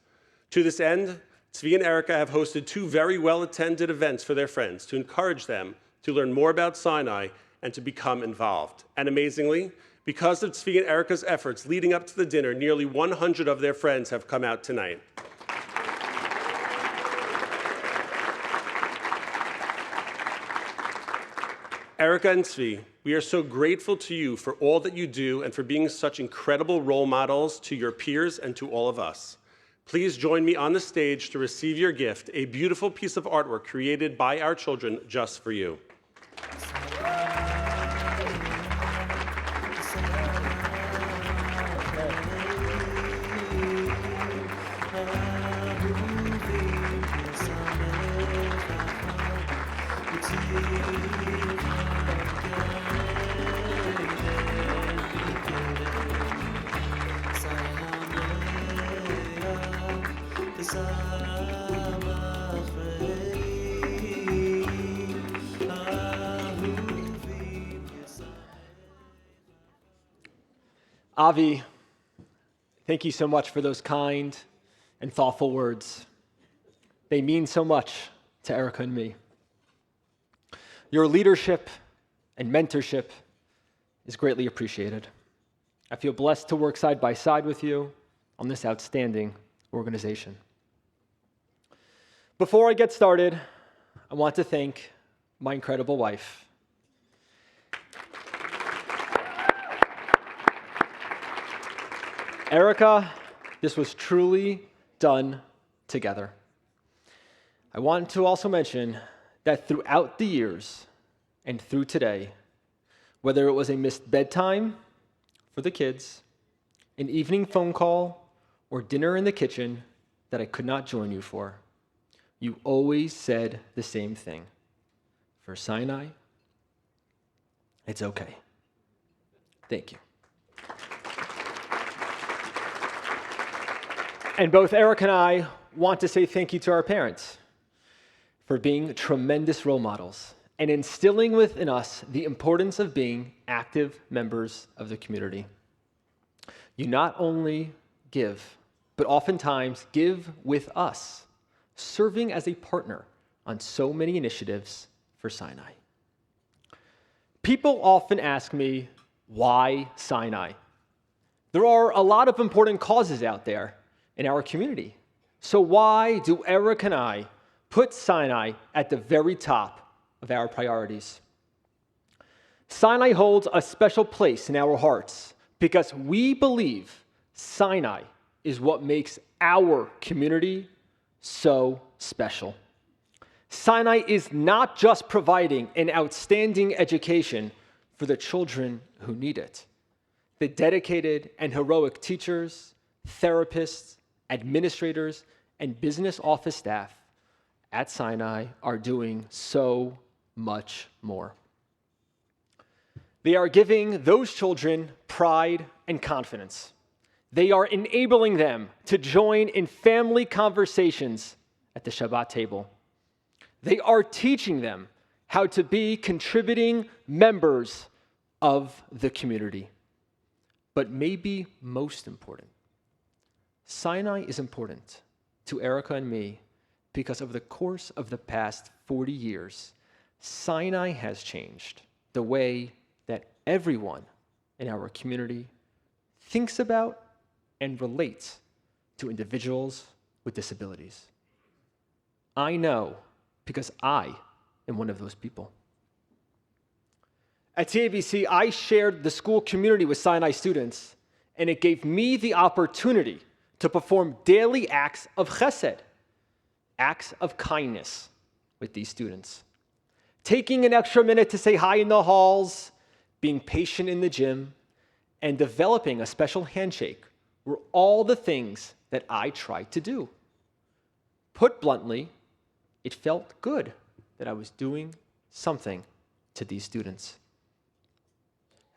To this end, Tzvi and Erica have hosted 2 very well-attended events for their friends to encourage them to learn more about Sinai and to become involved. And amazingly, because of Tzvi and Erica's efforts leading up to the dinner, nearly 100 of their friends have come out tonight. Erica and Tzvi, we are so grateful to you for all that you do and for being such incredible role models to your peers and to all of us. Please join me on the stage to receive your gift, a beautiful piece of artwork created by our children just for you. Avi, thank you so much for those kind and thoughtful words. They mean so much to Erica and me. Your leadership and mentorship is greatly appreciated. I feel blessed to work side by side with you on this outstanding organization. Before I get started, I want to thank my incredible wife. Erica, this was truly done together. I want to also mention that throughout the years and through today, whether it was a missed bedtime for the kids, an evening phone call, or dinner in the kitchen that I could not join you for, you always said the same thing. For Sinai, it's okay. Thank you. And both Eric and I want to say thank you to our parents for being tremendous role models and instilling within us the importance of being active members of the community. You not only give, but oftentimes give with us, serving as a partner on so many initiatives for Sinai. People often ask me, why Sinai? There are a lot of important causes out there in our community. So why do Eric and I put Sinai at the very top of our priorities? Sinai holds a special place in our hearts because we believe Sinai is what makes our community so special. Sinai is not just providing an outstanding education for the children who need it. The dedicated and heroic teachers, therapists, administrators, and business office staff at Sinai are doing so much more. They are giving those children pride and confidence. They are enabling them to join in family conversations at the Shabbat table. They are teaching them how to be contributing members of the community. But maybe most important, Sinai is important to Erica and me because over the course of the past 40 years, Sinai has changed the way that everyone in our community thinks about and relates to individuals with disabilities. I know because I am one of those people. At TABC, I shared the school community with Sinai students, and it gave me the opportunity to perform daily acts of chesed, acts of kindness with these students. taking an extra minute to say hi in the halls, being patient in the gym, and developing a special handshake were all the things that I tried to do. Put bluntly, it felt good that I was doing something to these students.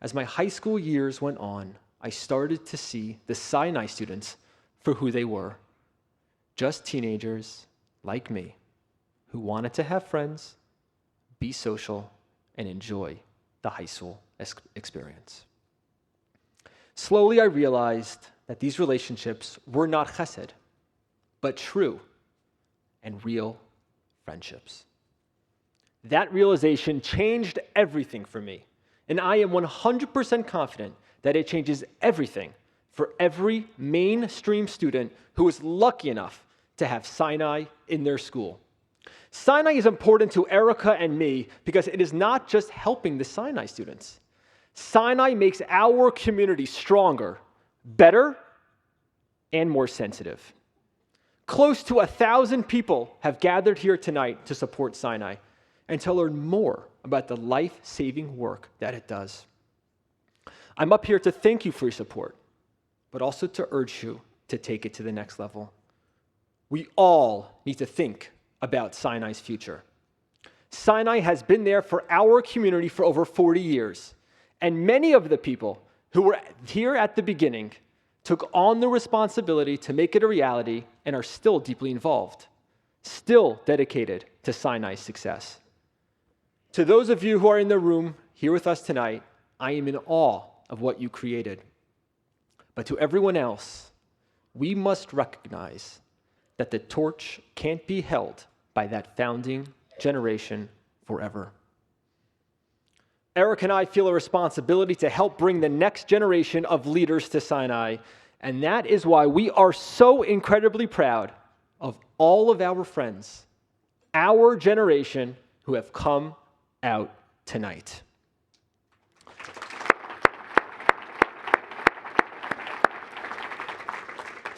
As my high school years went on, I started to see the Sinai students for who they were, just teenagers like me who wanted to have friends, be social, and enjoy the high school experience. Slowly, I realized that these relationships were not chesed, but true and real friendships. That realization changed everything for me, and I am 100% confident that it changes everything for every mainstream student who is lucky enough to have Sinai in their school. Sinai is important to Erica and me because it is not just helping the Sinai students. Sinai makes our community stronger, better, and more sensitive. Close to 1,000 people have gathered here tonight to support Sinai and to learn more about the life-saving work that it does. I'm up here to thank you for your support, but also to urge you to take it to the next level. We all need to think about Sinai's future. Sinai has been there for our community for over 40 years, and many of the people who were here at the beginning took on the responsibility to make it a reality and are still deeply involved, still dedicated to Sinai's success. To those of you who are in the room here with us tonight, I am in awe of what you created. But to everyone else, we must recognize that the torch can't be held by that founding generation forever. Eric and I feel a responsibility to help bring the next generation of leaders to Sinai, and that is why we are so incredibly proud of all of our friends, our generation, who have come out tonight.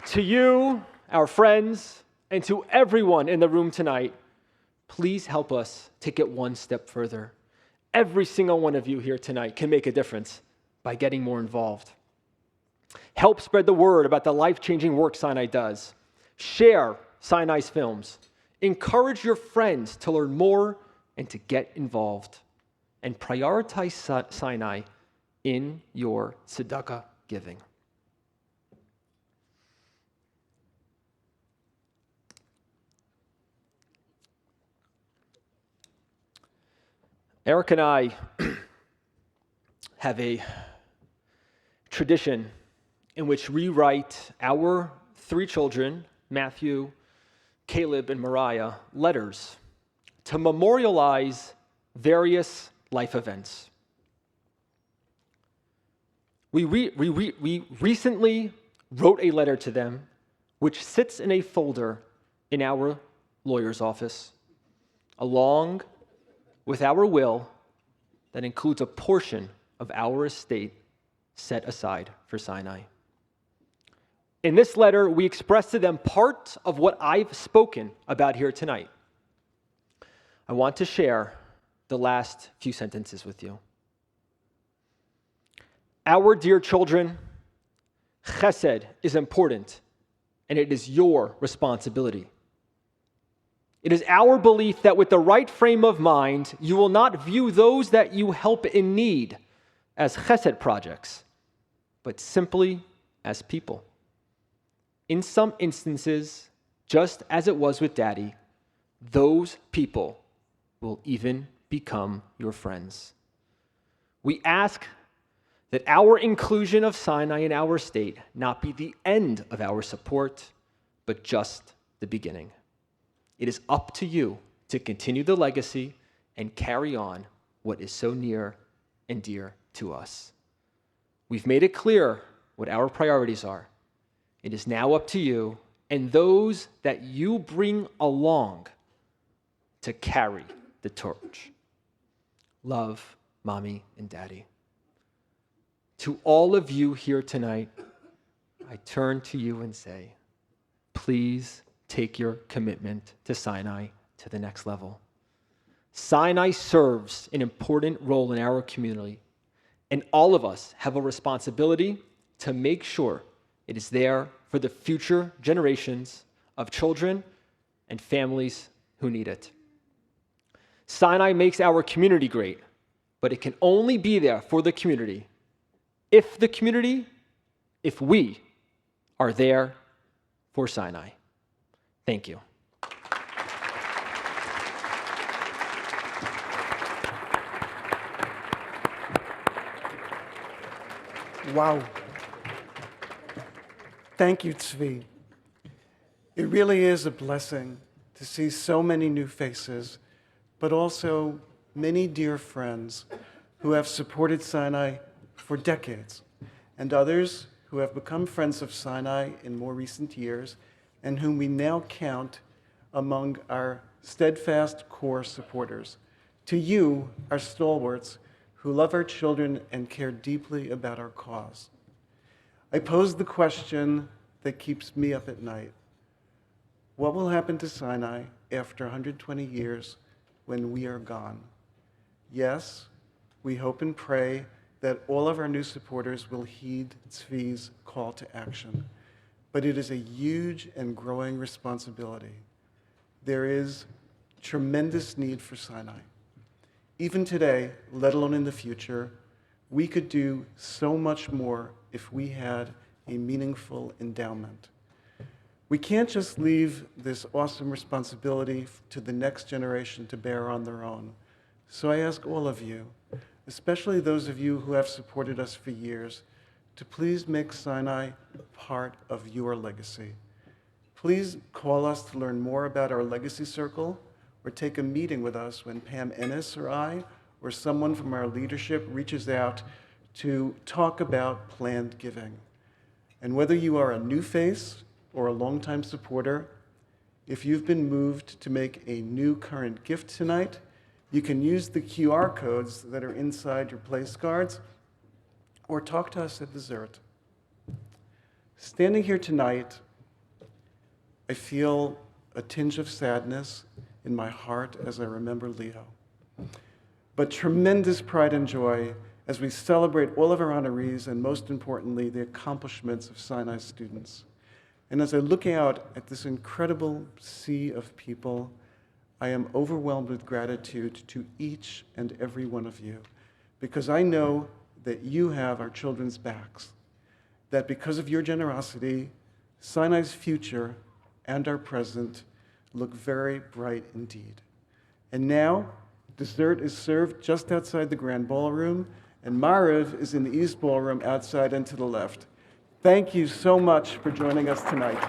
To you, our friends, and to everyone in the room tonight, please help us take it one step further. Every single one of you here tonight can make a difference by getting more involved. Help spread the word about the life-changing work Sinai does. Share Sinai's films. Encourage your friends to learn more and to get involved. And prioritize Sinai in your tzedakah giving. Eric and I have a tradition in which we write our 3 children, Matthew, Caleb, and Mariah, letters to memorialize various life events. We recently wrote a letter to them, which sits in a folder in our lawyer's office, along with our will that includes a portion of our estate set aside for Sinai. In this letter, we express to them part of what I've spoken about here tonight. I want to share the last few sentences with you. Our dear children, chesed is important, and it is your responsibility. It is our belief that with the right frame of mind, you will not view those that you help in need as chesed projects, but simply as people. In some instances, just as it was with Daddy, those people will even become your friends. We ask that our inclusion of Sinai in our state not be the end of our support, but just the beginning. It is up to you to continue the legacy and carry on what is so near and dear to us. We've made it clear what our priorities are. It is now up to you and those that you bring along to carry the torch. Love, Mommy and Daddy. To all of you here tonight, I turn to you and say, please take your commitment to Sinai to the next level. Sinai serves an important role in our community, and all of us have a responsibility to make sure it is there for the future generations of children and families who need it. Sinai makes our community great, but it can only be there for the community if we are there for Sinai. Thank you. Wow. Thank you, Tzvi. It really is a blessing to see so many new faces, but also many dear friends who have supported Sinai for decades, and others who have become friends of Sinai in more recent years, and whom we now count among our steadfast core supporters. To you, our stalwarts, who love our children and care deeply about our cause. I pose the question that keeps me up at night. What will happen to Sinai after 120 years when we are gone? Yes, we hope and pray that all of our new supporters will heed Tzvi's call to action. But it is a huge and growing responsibility. There is tremendous need for Sinai. Even today, let alone in the future, we could do so much more if we had a meaningful endowment. We can't just leave this awesome responsibility to the next generation to bear on their own. So I ask all of you, especially those of you who have supported us for years, to please make Sinai part of your legacy. Please call us to learn more about our legacy circle, or take a meeting with us when Pam Ennis or I, or someone from our leadership reaches out to talk about planned giving. And whether you are a new face or a longtime supporter, if you've been moved to make a new current gift tonight, you can use the QR codes that are inside your place cards, or talk to us at dessert. Standing here tonight, I feel a tinge of sadness in my heart as I remember Leo, but tremendous pride and joy as we celebrate all of our honorees and, most importantly, the accomplishments of Sinai students. And as I look out at this incredible sea of people, I am overwhelmed with gratitude to each and every one of you, because I know that you have our children's backs, that because of your generosity, Sinai's future and our present look very bright indeed. And now, dessert is served just outside the grand ballroom, and Mariv is in the East Ballroom outside and to the left. Thank you so much for joining us tonight.